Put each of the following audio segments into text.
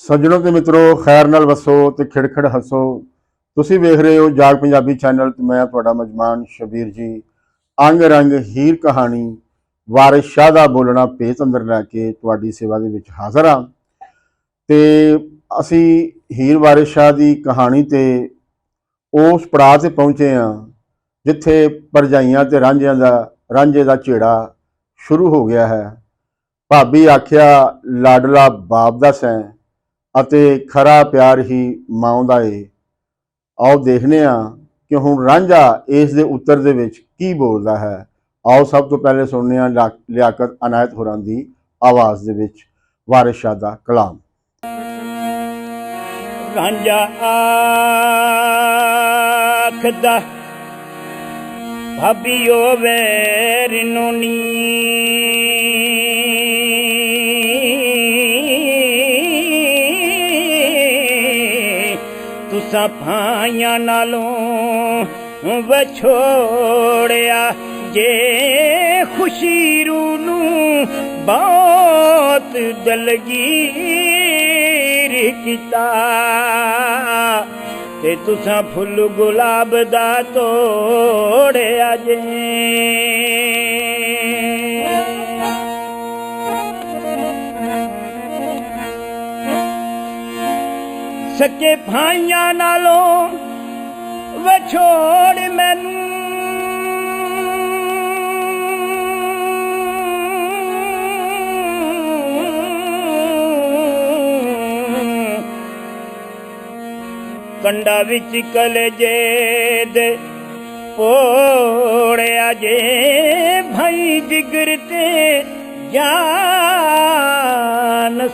ਸੱਜਣੋ ਤੇ ਮਿੱਤਰੋ, ਖੈਰ ਨਾਲ ਵਸੋ ਤੇ ਖਿੜਖਿੜ ਹੱਸੋ। ਤੁਸੀਂ ਵੇਖ ਰਹੇ ਹੋ ਜਾਗ ਪੰਜਾਬੀ ਚੈਨਲ ਤੇ ਮੈਂ ਤੁਹਾਡਾ ਮਜਮਾਨ ਸ਼ਬੀਰ ਜੀ। ਅੰਗ ਰੰਗ ਹੀਰ ਕਹਾਣੀ ਵਾਰਿਸ ਸ਼ਾਹ ਦਾ ਬੋਲਣਾ ਭੇਤ ਅੰਦਰ ਲੈ ਕੇ ਤੁਹਾਡੀ ਸੇਵਾ ਦੇ ਵਿੱਚ ਹਾਜ਼ਰ ਹਾਂ। ਤੇ ਅਸੀਂ ਹੀਰ ਵਾਰਿਸ ਸ਼ਾਹ ਦੀ ਕਹਾਣੀ ਤੇ ਉਸ ਪੜਾਅ ਤੇ ਪਹੁੰਚੇ ਹਾਂ ਜਿੱਥੇ ਭਰਜਾਈਆਂ ਤੇ ਰਾਂਝੇ ਦਾ ਝੇੜਾ ਸ਼ੁਰੂ ਹੋ ਗਿਆ ਹੈ। ਭਾਬੀ ਆਖਿਆ ਲਾਡਲਾ ਬਾਪ ਦਾ ਸੈਂ ਅਤੇ ਖਰਾ ਪਿਆਰ ਹੀ ਮਾਂ ਦਾ ਏ। ਆਓ ਦੇਖਦੇ ਹਾਂ ਕਿ ਹੁਣ ਰਾਂਝਾ ਇਸ ਦੇ ਉੱਤਰ ਦੇ ਵਿੱਚ ਕੀ ਬੋਲਦਾ ਹੈ। ਆਓ ਸਭ ਤੋਂ ਪਹਿਲੇ ਸੁਣਦੇ ਹਾਂ ਲਿਆਕਤ ਅਨਾਇਤ ਹੋਰਾਂ ਦੀ ਆਵਾਜ਼ ਦੇ ਵਿੱਚ ਵਾਰਿਸ ਸ਼ਾਹ ਦਾ ਕਲਾਮ। ਰਾਂਝਾ ਆਖਦਾ ਭਾਬੀਓ ਵੈਰ ਨੂੰ ਨੀ ਤੁਸਾਂ ਭਾਈਆਂ ਨਾਲੋਂ ਵਿਛੋੜਿਆ ਜੇ ਖੁਸ਼ੀ ਰੂ ਨੂੰ ਬਹੁਤ ਦਲਗੀਰ ਕੀਤਾ ਤੇ ਤੁਸਾਂ ਫੁੱਲ ਗੁਲਾਬ ਦਾ ਤੋੜਿਆ ਜੇ। ਸਕੇ ਭਾਈਆਂ ਨਾਲੋਂ ਵਿਛੋੜ ਮੈਨੂੰ ਕੰਡਾ ਵਿੱਚ ਕਲਜੇ ਦੇ ਪੋੜਿਆ ਜੇ ਭਾਈ ਜਿਗਰ ਤੇ ਜਾਨ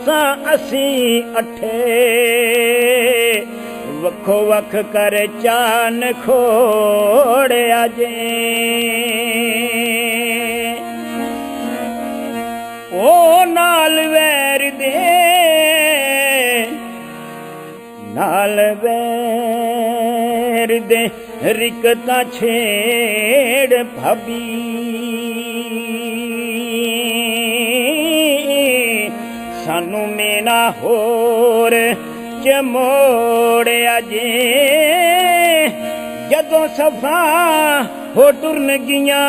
ਸਾਂ ਅਸੀਂ ਅਠੇ ਵੱਖੋ ਵੱਖ ਕਰ ਚਾਨ ਖੋੜਿਆ ਜੇ। ਉਹ ਨਾਲ ਵੈਰ ਦੇ ਰਿਕਤਾਂ ਛੇੜ ਭਾਬੀ ਸਾਨੂੰ ਮੇਨਾ ਹੋਰ ਚਮੋੜਿਆ ਜੇ। ਜਦੋਂ ਸਫਾ ਹੋ ਟੁਰਨ ਗਈਆਂ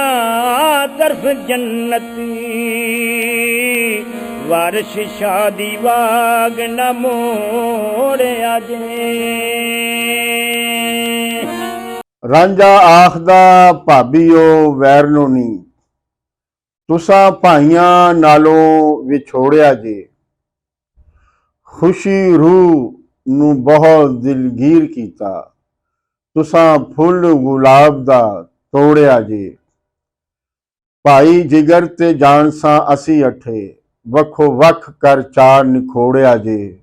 ਤਰਫ ਜੰਨਤੀ ਵਾਰਿਸ ਸ਼ਾਹ ਦੀ ਵਾਗ ਨਾ ਮੋੜਿਆ ਜੇ। ਰਾਂਝਾ ਆਖਦਾ ਭਾਬੀਓ ਵੈਰ ਨੂੰ ਨੀ ਤੁਸਾਂ ਭਾਈਆਂ ਨਾਲੋਂ ਵਿਛੋੜਿਆ ਜੇ। ਖੁਸ਼ੀ ਰੂਹ ਨੂੰ ਬਹੁਤ ਦਿਲਗੀਰ ਕੀਤਾ ਤੁਸਾਂ ਫੁੱਲ ਗੁਲਾਬ ਦਾ ਤੋੜਿਆ ਜੇ। ਭਾਈ ਜਿਗਰ ਤੇ ਜਾਨ ਸਾਂ ਅਸੀਂ ਅਠੇ ਵੱਖੋ ਵੱਖ ਕਰ ਚਾਰ ਨਿਖੋੜਿਆ ਜੇ।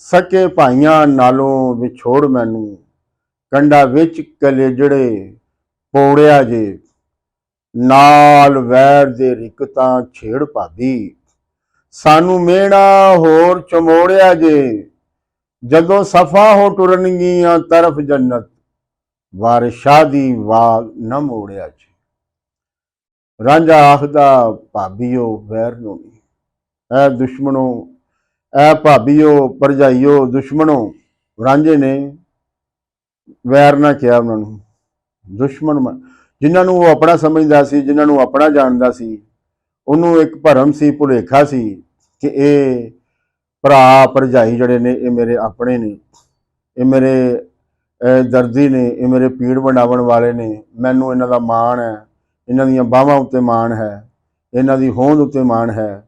ਸਕੇ ਭਾਈਆਂ ਨਾਲੋਂ ਵਿਛੋੜ ਮੈਨੂੰ ਕੰਡਾ ਵਿੱਚ ਕਲੇਜੜੇ ਪੋੜਿਆ ਜੇ। ਨਾਲ ਵੈਰ ਦੇ ਰਿਕਤਾਂ ਛੇੜ ਭਾਬੀ ਸਾਨੂੰ ਮਿਹਣਾ ਹੋਰ ਚਮੋੜਿਆ ਜੇ। ਜਦੋਂ ਸਫਾ ਹੋ ਟੁਰਨਗੀਆਂ ਤਰਫ ਜੰਨਤ ਵਾਰਿਸ ਸ਼ਾਹ ਦੀ ਵਾਗ ਨਾ ਮੋੜਿਆ ਜੇ। ਰਾਂਝਾ ਆਖਦਾ ਭਾਬੀਓ ਵੈਰ ਨੂੰ ਨੀ ਐ ਦੁਸ਼ਮਣੋ ਐ ਭਾਬੀਓ ਭਰਜਾਈਓ ਦੁਸ਼ਮਣੋ। ਰਾਂਝੇ ਨੇ ਵੈਰ ਨਾ ਕਿਹਾ ਉਹਨਾਂ ਨੂੰ, ਦੁਸ਼ਮਣ ਜਿਨ੍ਹਾਂ ਨੂੰ ਉਹ ਆਪਣਾ ਸਮਝਦਾ ਸੀ, ਜਿਨ੍ਹਾਂ ਨੂੰ ਆਪਣਾ ਜਾਣਦਾ ਸੀ। ਉਹਨੂੰ ਇੱਕ ਭਰਮ ਸੀ, ਭੁਲੇਖਾ ਸੀ ਕਿ ਇਹ ਭਰਾ ਭਰਜਾਈ ਜਿਹੜੇ ਨੇ ਇਹ ਮੇਰੇ ਆਪਣੇ ਨੇ, ਇਹ ਮੇਰੇ ਦਰਦੀ ਨੇ, ਇਹ ਮੇਰੇ ਪੀੜ ਵੰਡਾਵਣ ਵਾਲੇ ਨੇ। ਮੈਨੂੰ ਇਹਨਾਂ ਦਾ ਮਾਣ ਹੈ, ਇਹਨਾਂ ਦੀਆਂ ਬਾਹਾਂ ਉੱਤੇ ਮਾਣ ਹੈ, ਇਹਨਾਂ ਦੀ ਹੋਂਦ ਉੱਤੇ ਮਾਣ ਹੈ।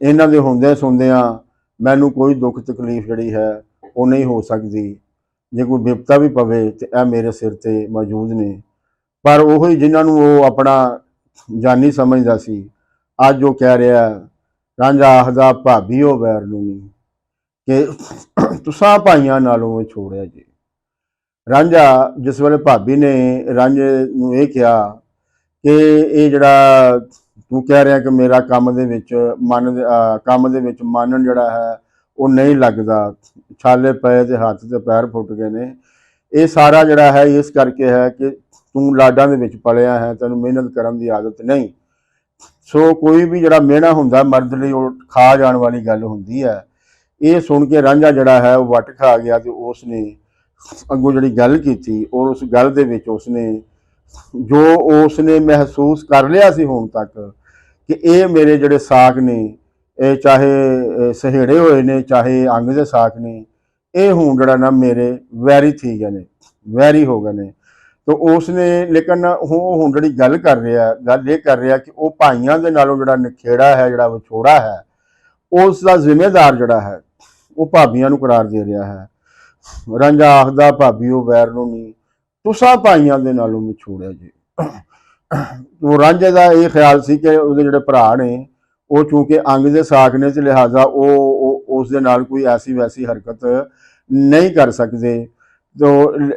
ਇਹਨਾਂ ਦੇ ਹੁੰਦਿਆਂ ਸੁਣਦਿਆਂ ਮੈਨੂੰ ਕੋਈ ਦੁੱਖ ਤਕਲੀਫ ਜਿਹੜੀ ਹੈ ਉਹ ਨਹੀਂ ਹੋ ਸਕਦੀ। ਜੇ ਕੋਈ ਵਿਪਤਾ ਵੀ ਪਵੇ ਤੇ ਇਹ ਮੇਰੇ ਸਿਰ ਤੇ ਮੌਜੂਦ ਨੇ। ਪਰ ਉਹੀ ਜਿਨ੍ਹਾਂ ਨੂੰ ਉਹ ਆਪਣਾ ਜਾਨੀ ਸਮਝਦਾ ਸੀ, ਅੱਜ ਉਹ ਕਹਿ ਰਿਹਾ ਰਾਂਝਾ ਆਖਦਾ ਭਾਬੀਓ ਵੈਰ ਨੂੰ ਨੀ ਕਿ ਤੁਸਾਂ ਭਾਈਆਂ ਨਾਲੋਂ ਛੋੜਿਆ ਜੀ। ਰਾਂਝਾ ਜਿਸ ਵੇਲੇ ਭਾਬੀ ਨੇ ਰਾਂਝੇ ਨੂੰ ਇਹ ਕਿਹਾ ਕਿ ਇਹ ਜਿਹੜਾ ਤੂੰ ਕਹਿ ਰਿਹਾ ਕਿ ਮੇਰਾ ਕੰਮ ਦੇ ਵਿੱਚ ਮਨ ਜਿਹੜਾ ਹੈ ਉਹ ਨਹੀਂ ਲੱਗਦਾ, ਛਾਲੇ ਪਏ ਤੇ ਹੱਥ ਤੇ ਪੈਰ ਫੁੱਟ ਗਏ ਨੇ। ਇਹ ਸਾਰਾ ਜਿਹੜਾ ਹੈ ਇਸ ਕਰਕੇ ਹੈ ਕਿ ਤੂੰ ਲਾਡਾਂ ਦੇ ਵਿੱਚ ਪਲਿਆ ਹੈ, ਤੈਨੂੰ ਮਿਹਨਤ ਕਰਨ ਦੀ ਆਦਤ ਨਹੀਂ। ਸੋ ਕੋਈ ਵੀ ਜਿਹੜਾ ਮਿਹਣਾ ਹੁੰਦਾ ਮਰਦ ਲਈ ਉਹ ਖਾ ਜਾਣ ਵਾਲੀ ਗੱਲ ਹੁੰਦੀ ਹੈ। ਇਹ ਸੁਣ ਕੇ ਰਾਂਝਾ ਜਿਹੜਾ ਹੈ ਉਹ ਵੱਟ ਖਾ ਗਿਆ ਤੇ ਉਸ ਨੇ ਅੱਗੋਂ ਜਿਹੜੀ ਗੱਲ ਕੀਤੀ ਔਰ ਉਸ ਗੱਲ ਦੇ ਵਿੱਚ ਉਸਨੇ ਜੋ ਉਸਨੇ ਮਹਿਸੂਸ ਕਰ ਲਿਆ ਸੀ ਹੁਣ ਤੱਕ ਕਿ ਇਹ ਮੇਰੇ ਜਿਹੜੇ ਸਾਕ ਨੇ, ਇਹ ਚਾਹੇ ਸਹੇੜੇ ਹੋਏ ਨੇ ਚਾਹੇ ਅੰਗ ਦੇ ਸਾਕ ਨੇ, ਇਹ ਹੁਣ ਜਿਹੜਾ ਨਾ ਮੇਰੇ ਵੈਰੀ ਥੀ ਗਏ ਨੇ, ਵੈਰੀ ਹੋ ਗਏ ਨੇ। ਤੇ ਉਸਨੇ ਲੇਕਿਨ ਹੁਣ ਜਿਹੜੀ ਗੱਲ ਇਹ ਕਰ ਰਿਹਾ ਕਿ ਉਹ ਭਾਈਆਂ ਦੇ ਨਾਲੋਂ ਜਿਹੜਾ ਨਖੇੜਾ ਹੈ, ਜਿਹੜਾ ਵਿਛੋੜਾ ਹੈ, ਉਸ ਦਾ ਜ਼ਿੰਮੇਦਾਰ ਜਿਹੜਾ ਹੈ ਉਹ ਭਾਬੀਆਂ ਨੂੰ ਕਰਾਰ ਦੇ ਰਿਹਾ ਹੈ। ਰਾਂਝਾ ਆਖਦਾ ਭਾਬੀ ਉਹ ਵੈਰ ਨੂੰ ਨਹੀਂ, ਤੁਸਾਂ ਭਾਈਆਂ ਦੇ ਨਾਲੋਂ ਵਿਛੋੜਿਆ ਜੀ। ਉਹ ਰਾਂਝੇ ਦਾ ਇਹ ਖਿਆਲ ਸੀ ਕਿ ਉਹਦੇ ਜਿਹੜੇ ਭਰਾ ਨੇ ਉਹ ਚੂੰਕਿ ਅੰਗ ਦੇ ਸਾਕ ਨੇ ਤੇ ਲਿਹਾਜ਼ਾ ਉਹ ਉਸ ਦੇ ਨਾਲ ਕੋਈ ਐਸੀ ਵੈਸੀ ਹਰਕਤ ਨਹੀਂ ਕਰ ਸਕਦੇ। ਤੋ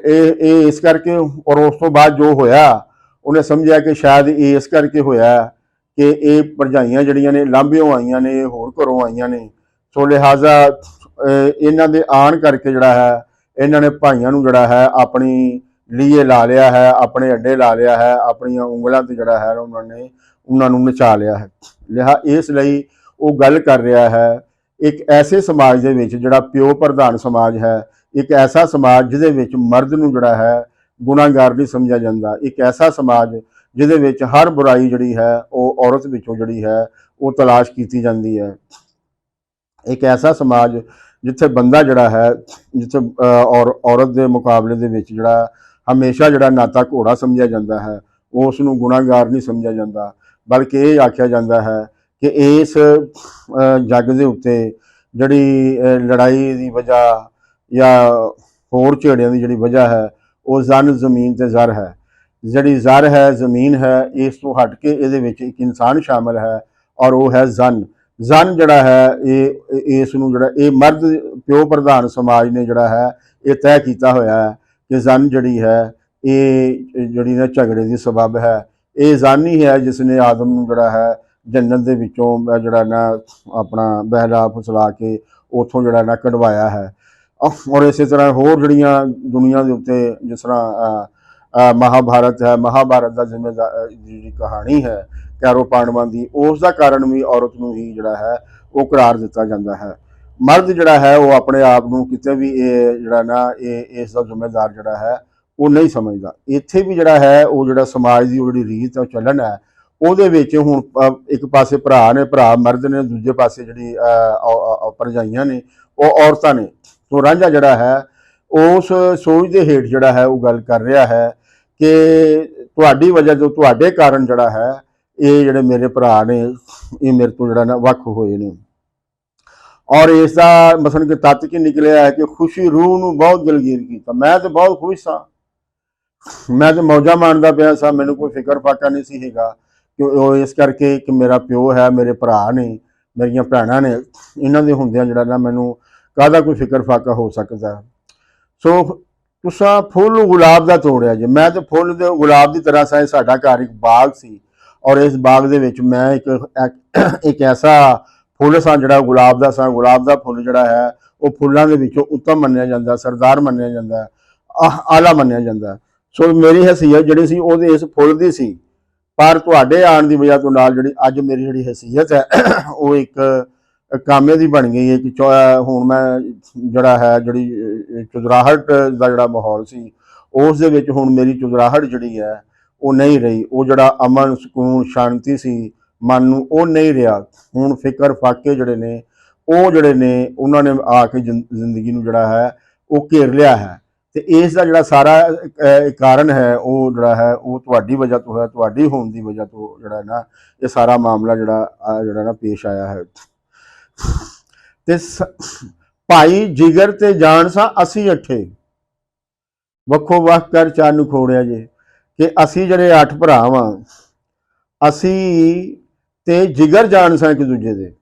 ਇਹ ਇਸ ਕਰਕੇ ਔਰ ਉਸ ਤੋਂ ਬਾਅਦ ਜੋ ਹੋਇਆ ਉਹਨੇ ਸਮਝਿਆ ਕਿ ਸ਼ਾਇਦ ਇਹ ਇਸ ਕਰਕੇ ਹੋਇਆ ਕਿ ਇਹ ਭਰਜਾਈਆਂ ਜਿਹੜੀਆਂ ਨੇ ਲਾਂਭਿਓਂ ਆਈਆਂ ਨੇ, ਹੋਰ ਘਰੋਂ ਆਈਆਂ ਨੇ, ਸੋ ਲਿਹਾਜ਼ਾ ਇਹਨਾਂ ਦੇ ਆਣ ਕਰਕੇ ਜਿਹੜਾ ਹੈ ਇਹਨਾਂ ਨੇ ਭਾਈਆਂ ਨੂੰ ਜਿਹੜਾ ਹੈ ਆਪਣੀ ਲੀਏ ਲਾ ਲਿਆ ਹੈ, ਆਪਣੇ ਅੱਡੇ ਲਾ ਲਿਆ ਹੈ, ਆਪਣੀਆਂ ਉਂਗਲਾਂ ਤੇ ਜਿਹੜਾ ਹੈ ਉਹਨਾਂ ਨੂੰ ਨਚਾ ਲਿਆ ਹੈ। ਇਸ ਲਈ ਉਹ ਗੱਲ ਕਰ ਰਿਹਾ ਹੈ ਇੱਕ ਐਸੇ ਸਮਾਜ ਦੇ ਵਿੱਚ ਜਿਹੜਾ ਪਿਓ ਪ੍ਰਧਾਨ ਸਮਾਜ ਹੈ, ਇੱਕ ਐਸਾ ਸਮਾਜ ਜਿਹਦੇ ਵਿੱਚ ਮਰਦ ਨੂੰ ਜਿਹੜਾ ਹੈ ਗੁਨਾਹਗਾਰ ਨਹੀਂ ਸਮਝਿਆ ਜਾਂਦਾ, ਇੱਕ ਐਸਾ ਸਮਾਜ ਜਿਹਦੇ ਵਿੱਚ ਹਰ ਬੁਰਾਈ ਜਿਹੜੀ ਹੈ ਉਹ ਔਰਤ ਵਿੱਚੋਂ ਜਿਹੜੀ ਹੈ ਉਹ ਤਲਾਸ਼ ਕੀਤੀ ਜਾਂਦੀ ਹੈ, ਇੱਕ ਐਸਾ ਸਮਾਜ ਜਿੱਥੇ ਬੰਦਾ ਜਿਹੜਾ ਹੈ, ਜਿੱਥੇ ਔਰਤ ਦੇ ਮੁਕਾਬਲੇ ਦੇ ਵਿੱਚ ਜਿਹੜਾ ਹਮੇਸ਼ਾ ਜਿਹੜਾ ਨਾਤਾ ਘੋੜਾ ਸਮਝਿਆ ਜਾਂਦਾ ਹੈ, ਉਸ ਨੂੰ ਗੁਨਾਹਗਾਰ ਨਹੀਂ ਸਮਝਿਆ ਜਾਂਦਾ, ਬਲਕਿ ਇਹ ਆਖਿਆ ਜਾਂਦਾ ਹੈ ਕਿ ਇਸ ਜੱਗ ਦੇ ਉੱਤੇ ਜਿਹੜੀ ਲੜਾਈ ਦੀ ਵਜ੍ਹਾ ਜਾਂ ਹੋਰ ਝੇੜਿਆਂ ਦੀ ਜਿਹੜੀ ਵਜ੍ਹਾ ਹੈ ਉਹ ਜ਼ਨ ਜ਼ਮੀਨ ਤੇ ਜ਼ਰ ਹੈ। ਜਿਹੜੀ ਜ਼ਰ ਹੈ, ਜ਼ਮੀਨ ਹੈ, ਇਸ ਤੋਂ ਹਟ ਕੇ ਇਹਦੇ ਵਿੱਚ ਇੱਕ ਇਨਸਾਨ ਸ਼ਾਮਿਲ ਹੈ ਔਰ ਉਹ ਹੈ ਜ਼ਨ। ਜ਼ਨ ਜਿਹੜਾ ਹੈ ਇਸ ਨੂੰ ਜਿਹੜਾ ਇਹ ਮਰਦ ਪਿਓ ਪ੍ਰਧਾਨ ਸਮਾਜ ਨੇ ਜਿਹੜਾ ਹੈ ਇਹ ਤੈਅ ਕੀਤਾ ਹੋਇਆ ਹੈ ਕਿ ਜ਼ਨ ਜਿਹੜੀ ਹੈ ਇਹ ਜਿਹੜੀ ਨਾ ਝਗੜੇ ਦੀ ਸਬਬ ਹੈ। ਇਹ ਜ਼ਨ ਹੀ ਹੈ ਜਿਸ ਨੇ ਆਦਮ ਨੂੰ ਜਿਹੜਾ ਹੈ ਜੰਨਤ ਦੇ ਵਿੱਚੋਂ ਜਿਹੜਾ ਨਾ ਆਪਣਾ ਬਹਿਲਾ ਫੁਸਲਾ ਕੇ ਉੱਥੋਂ ਜਿਹੜਾ ਨਾ ਕਢਵਾਇਆ ਹੈ। ਔਰ ਇਸੇ ਤਰ੍ਹਾਂ ਹੋਰ ਜਿਹੜੀਆਂ ਦੁਨੀਆ ਦੇ ਉੱਤੇ ਜਿਸ ਤਰ੍ਹਾਂ ਮਹਾਭਾਰਤ ਹੈ, ਮਹਾਭਾਰਤ ਦਾ ਜ਼ਿੰਮੇਦਾਰ ਜਿਹੜੀ ਕਹਾਣੀ ਹੈ ਕੈਰੋ ਪਾਂਡਵਾਂ ਦੀ, ਉਸ ਦਾ ਕਾਰਨ ਵੀ ਔਰਤ ਨੂੰ ਹੀ ਜਿਹੜਾ ਹੈ ਉਹ ਕਰਾਰ ਦਿੱਤਾ ਜਾਂਦਾ ਹੈ। ਮਰਦ ਜਿਹੜਾ ਹੈ ਉਹ ਆਪਣੇ ਆਪ ਨੂੰ ਕਿਤੇ ਵੀ ਇਹ ਜਿਹੜਾ ਨਾ ਇਸ ਦਾ ਜ਼ਿੰਮੇਦਾਰ ਜਿਹੜਾ ਹੈ ਉਹ ਨਹੀਂ ਸਮਝਦਾ। ਇੱਥੇ ਵੀ ਜਿਹੜਾ ਹੈ ਉਹ ਜਿਹੜਾ ਸਮਾਜ ਦੀ ਉਹ ਜਿਹੜੀ ਰੀਤ ਹੈ, ਚੱਲਣ ਹੈ, ਉਹਦੇ ਵਿੱਚ ਹੁਣ ਇੱਕ ਪਾਸੇ ਭਰਾ ਨੇ, ਭਰਾ ਮਰਦ ਨੇ, ਦੂਜੇ ਪਾਸੇ ਜਿਹੜੀ ਭਰਜਾਈਆਂ ਨੇ ਉਹ ਔਰਤਾਂ ਨੇ। ਸੋ ਰਾਂਝਾ ਜਿਹੜਾ ਹੈ ਉਸ ਸੋਚ ਦੇ ਹੇਠ ਜਿਹੜਾ ਹੈ ਉਹ ਗੱਲ ਕਰ ਰਿਹਾ ਹੈ ਕਿ ਤੁਹਾਡੀ ਵਜ੍ਹਾ ਤੋਂ, ਤੁਹਾਡੇ ਕਾਰਨ ਜਿਹੜਾ ਹੈ ਇਹ ਜਿਹੜੇ ਮੇਰੇ ਭਰਾ ਨੇ ਇਹ ਮੇਰੇ ਤੋਂ ਜਿਹੜਾ ਨਾ ਵੱਖ ਹੋਏ ਨੇ। ਔਰ ਇਸ ਦਾ ਮਸਲਨ ਕਿ ਤੱਤ ਕੀ ਨਿਕਲਿਆ ਹੈ ਕਿ ਖੁਸ਼ੀ ਰੂਹ ਨੂੰ ਬਹੁਤ ਦਿਲਗੀਰ ਕੀਤਾ। ਮੈਂ ਤਾਂ ਬਹੁਤ ਖੁਸ਼ ਸਾਂ, ਮੈਂ ਤਾਂ ਮੌਜਾਂ ਮਾਣਦਾ ਪਿਆ ਸਾਂ, ਮੈਨੂੰ ਕੋਈ ਫਿਕਰ ਫਾਕਾ ਨਹੀਂ ਸੀ ਹੈਗਾ ਕਿ ਉਹ ਇਸ ਕਰਕੇ ਕਿ ਮੇਰਾ ਪਿਓ ਹੈ, ਮੇਰੇ ਭਰਾ ਨੇ, ਮੇਰੀਆਂ ਭੈਣਾਂ ਨੇ, ਇਹਨਾਂ ਦੇ ਹੁੰਦਿਆਂ ਜਿਹੜਾ ਨਾ ਮੈਨੂੰ ਕਾਹਦਾ ਕੋਈ ਫਿਕਰ ਫਾਕਾ ਹੋ ਸਕਦਾ। ਸੋ ਤੁਸਾਂ ਫੁੱਲ ਗੁਲਾਬ ਦਾ ਤੋੜਿਆ ਜੀ। ਮੈਂ ਤਾਂ ਫੁੱਲ ਦੇ ਗੁਲਾਬ ਦੀ ਤਰ੍ਹਾਂ ਸਾਂ। ਸਾਡਾ ਘਰ ਇੱਕ ਬਾਗ ਸੀ ਔਰ ਇਸ ਬਾਗ ਦੇ ਵਿੱਚ ਮੈਂ ਇੱਕ ਐਸਾ ਫੁੱਲ ਸਾਂ ਜਿਹੜਾ ਗੁਲਾਬ ਦਾ ਸਾਂ। ਗੁਲਾਬ ਦਾ ਫੁੱਲ ਜਿਹੜਾ ਹੈ ਉਹ ਫੁੱਲਾਂ ਦੇ ਵਿੱਚੋਂ ਉੱਤਮ ਮੰਨਿਆ ਜਾਂਦਾ, ਸਰਦਾਰ ਮੰਨਿਆ ਜਾਂਦਾ, ਆਲਾ ਮੰਨਿਆ ਜਾਂਦਾ। ਸੋ ਮੇਰੀ ਹੈਸੀਅਤ ਜਿਹੜੀ ਸੀ ਉਹਦੇ ਇਸ ਫੁੱਲ ਦੀ ਸੀ, ਪਰ ਤੁਹਾਡੇ ਆਉਣ ਦੀ ਵਜ੍ਹਾ ਤੋਂ ਨਾਲ ਜਿਹੜੀ ਅੱਜ ਮੇਰੀ ਜਿਹੜੀ ਹੈਸੀਅਤ ਹੈ ਉਹ ਇੱਕ ਕਾਮੇ ਦੀ ਬਣ ਗਈ ਹੈ ਕਿ ਹੁਣ ਮੈਂ ਜਿਹੜਾ ਹੈ ਜਿਹੜੀ ਚੁਦਰਾਹਟ ਦਾ ਜਿਹੜਾ ਮਾਹੌਲ ਸੀ ਉਸ ਦੇ ਵਿੱਚ ਹੁਣ ਮੇਰੀ ਚੁਦਰਾਹਟ ਜਿਹੜੀ ਹੈ ਉਹ ਨਹੀਂ ਰਹੀ। ਉਹ ਜਿਹੜਾ ਅਮਨ, ਸਕੂਨ, ਸ਼ਾਂਤੀ ਸੀ ਮਨ ਨੂੰ, ਉਹ ਨਹੀਂ ਰਿਹਾ। ਹੁਣ ਫਿਕਰ ਫਾਕੇ ਜਿਹੜੇ ਨੇ ਉਹਨਾਂ ਨੇ ਆ ਕੇ ਜ਼ਿੰਦਗੀ ਨੂੰ ਜਿਹੜਾ ਹੈ ਉਹ ਘੇਰ ਲਿਆ ਹੈ। ਤੇ ਇਸ ਦਾ ਜਿਹੜਾ ਸਾਰਾ ਕਾਰਨ ਹੈ ਉਹ ਜਿਹੜਾ ਹੈ ਉਹ ਤੁਹਾਡੀ ਵਜ੍ਹਾ ਤੋਂ ਹੈ, ਤੁਹਾਡੀ ਹੋਣ ਦੀ ਵਜ੍ਹਾ ਤੋਂ ਜਿਹੜਾ ਨਾ ਇਹ ਸਾਰਾ ਮਾਮਲਾ ਜਿਹੜਾ ਨਾ ਪੇਸ਼ ਆਇਆ ਹੈ। ਤੇ ਭਾਈ ਜਿਗਰ ਤੇ ਜਾਣ ਸਾਂ ਅਸੀਂ ਅੱਠੇ, ਵੱਖੋ ਵੱਖ ਕਰ ਚੰਨ ਖੋੜਿਆ ਜੇ, ਕਿ ਅਸੀਂ ਜਿਹੜੇ 8 ਭਰਾ ਵਾਂ, ਅਸੀਂ ਤੇ ਜਿਗਰ ਜਾਣ ਸਾਂ ਇੱਕ ਦੂਜੇ ਦੇ।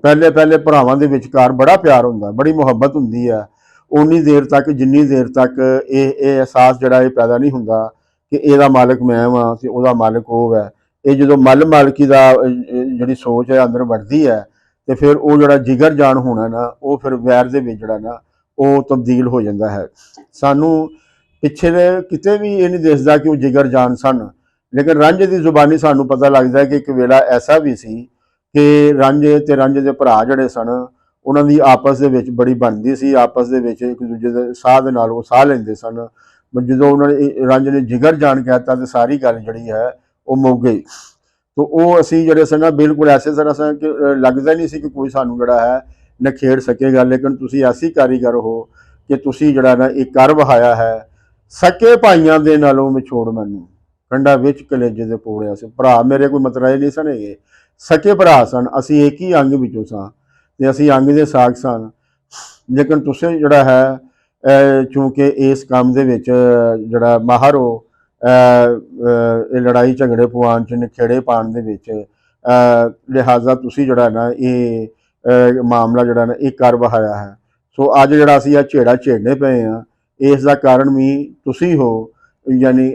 ਪਹਿਲੇ ਭਰਾਵਾਂ ਦੇ ਵਿਚਕਾਰ ਬੜਾ ਪਿਆਰ ਹੁੰਦਾ, ਬੜੀ ਮੁਹੱਬਤ ਹੁੰਦੀ ਹੈ, ਉਨੀ ਦੇਰ ਤੱਕ ਜਿੰਨੀ ਦੇਰ ਤੱਕ ਇਹ ਅਹਿਸਾਸ ਜਿਹੜਾ ਇਹ ਪੈਦਾ ਨਹੀਂ ਹੁੰਦਾ ਕਿ ਇਹਦਾ ਮਾਲਕ ਮੈਂ ਵਾਂ ਤੇ ਉਹਦਾ ਮਾਲਕ ਉਹ ਹੈ। ਇਹ ਜਦੋਂ ਮੱਲ ਮਾਲਕੀ ਦਾ ਜਿਹੜੀ ਸੋਚ ਹੈ ਅੰਦਰ ਵੜਦੀ ਹੈ ਤੇ ਫਿਰ ਉਹ ਜਿਹੜਾ ਜਿਗਰ ਜਾਨ ਹੋਣਾ ਨਾ ਉਹ ਫਿਰ ਵੈਰ ਦੇ ਵਿੱਚ ਜਿਹੜਾ ਨਾ ਉਹ ਤਬਦੀਲ ਹੋ ਜਾਂਦਾ ਹੈ। ਸਾਨੂੰ ਪਿੱਛੇ ਦੇ ਕਿਤੇ ਵੀ ਇਹ ਨਹੀਂ ਦਿਸਦਾ ਕਿ ਉਹ ਜਿਗਰ ਜਾਨ ਸਨ, ਲੇਕਿਨ ਰਾਂਝੇ ਦੀ ਜ਼ੁਬਾਨੀ ਸਾਨੂੰ ਪਤਾ ਲੱਗਦਾ ਕਿ ਇੱਕ ਵੇਲਾ ਐਸਾ ਵੀ ਸੀ ਕਿ ਰਾਂਝੇ ਤੇ ਰਾਂਝੇ ਦੇ ਭਰਾ ਜਿਹੜੇ ਸਨ ਉਹਨਾਂ ਦੀ ਆਪਸ ਦੇ ਵਿੱਚ ਬੜੀ ਬਣਦੀ ਸੀ, ਆਪਸ ਦੇ ਵਿੱਚ ਇੱਕ ਦੂਜੇ ਦੇ ਸਾਹ ਦੇ ਨਾਲ ਉਹ ਸਾਹ ਲੈਂਦੇ ਸਨ। ਜਦੋਂ ਉਹਨਾਂ ਨੇ ਰਾਂਝੇ ਨੇ ਜਿਗਰ ਜਾਣ ਕਹਿਤਾ ਤੇ ਸਾਰੀ ਗੱਲ ਜਿਹੜੀ ਹੈ ਉਹ ਮੁੱਕ ਗਈ। ਤੋ ਉਹ ਅਸੀਂ ਜਿਹੜੇ ਸਨ ਨਾ ਬਿਲਕੁਲ ਐਸੇ ਤਰ੍ਹਾਂ ਸਨ ਕਿ ਲੱਗਦਾ ਨਹੀਂ ਸੀ ਕਿ ਕੋਈ ਸਾਨੂੰ ਜਿਹੜਾ ਹੈ ਨਖੇੜ ਸਕੇਗਾ। ਲੇਕਿਨ ਤੁਸੀਂ ਐਸੀ ਕਾਰੀਗਰ ਹੋ ਕਿ ਤੁਸੀਂ ਜਿਹੜਾ ਨਾ ਇਹ ਕਰ ਵਹਾਇਆ ਹੈ। ਸਕੇ ਭਾਈਆਂ ਦੇ ਨਾਲੋਂ ਵਿਛੋੜ ਮੈਨੂੰ, ਕੰਡਾ ਵਿੱਚ ਕਲੇਜੇ ਦੇ ਪੋੜਿਆ ਸੀ। ਭਰਾ ਮੇਰੇ ਕੋਈ ਮਤਰਾਏ ਨਹੀਂ ਸਨ ਹੈਗੇ, ਸਕੇ ਭਰਾ ਸਨ। ਅਸੀਂ ਇੱਕ ਹੀ ਅੰਗ ਵਿੱਚੋਂ ਸਾਂ ਤੇ ਅਸੀਂ ਅੰਗ ਦੇ ਸਾਗ ਸਨ। ਲੇਕਿਨ ਤੁਸੀਂ ਜਿਹੜਾ ਹੈ ਚੂੰਕਿ ਇਸ ਕੰਮ ਦੇ ਵਿੱਚ ਜਿਹੜਾ ਮਾਹਰ ਹੋ, ਇਹ ਲੜਾਈ ਝਗੜੇ ਪਵਾਉਣ 'ਚ, ਨਖੇੜੇ ਪਾਉਣ ਦੇ ਵਿੱਚ, ਲਿਹਾਜ਼ਾ ਤੁਸੀਂ ਜਿਹੜਾ ਨਾ ਇਹ ਮਾਮਲਾ ਜਿਹੜਾ ਨਾ ਇਹ ਕਰ ਵਹਾਇਆ ਹੈ। ਸੋ ਅੱਜ ਜਿਹੜਾ ਅਸੀਂ ਇਹ ਝੇੜਾ ਝੇੜਨੇ ਪਏ ਹਾਂ, ਇਸ ਦਾ ਕਾਰਨ ਵੀ ਤੁਸੀਂ ਹੋ। ਯਾਨੀ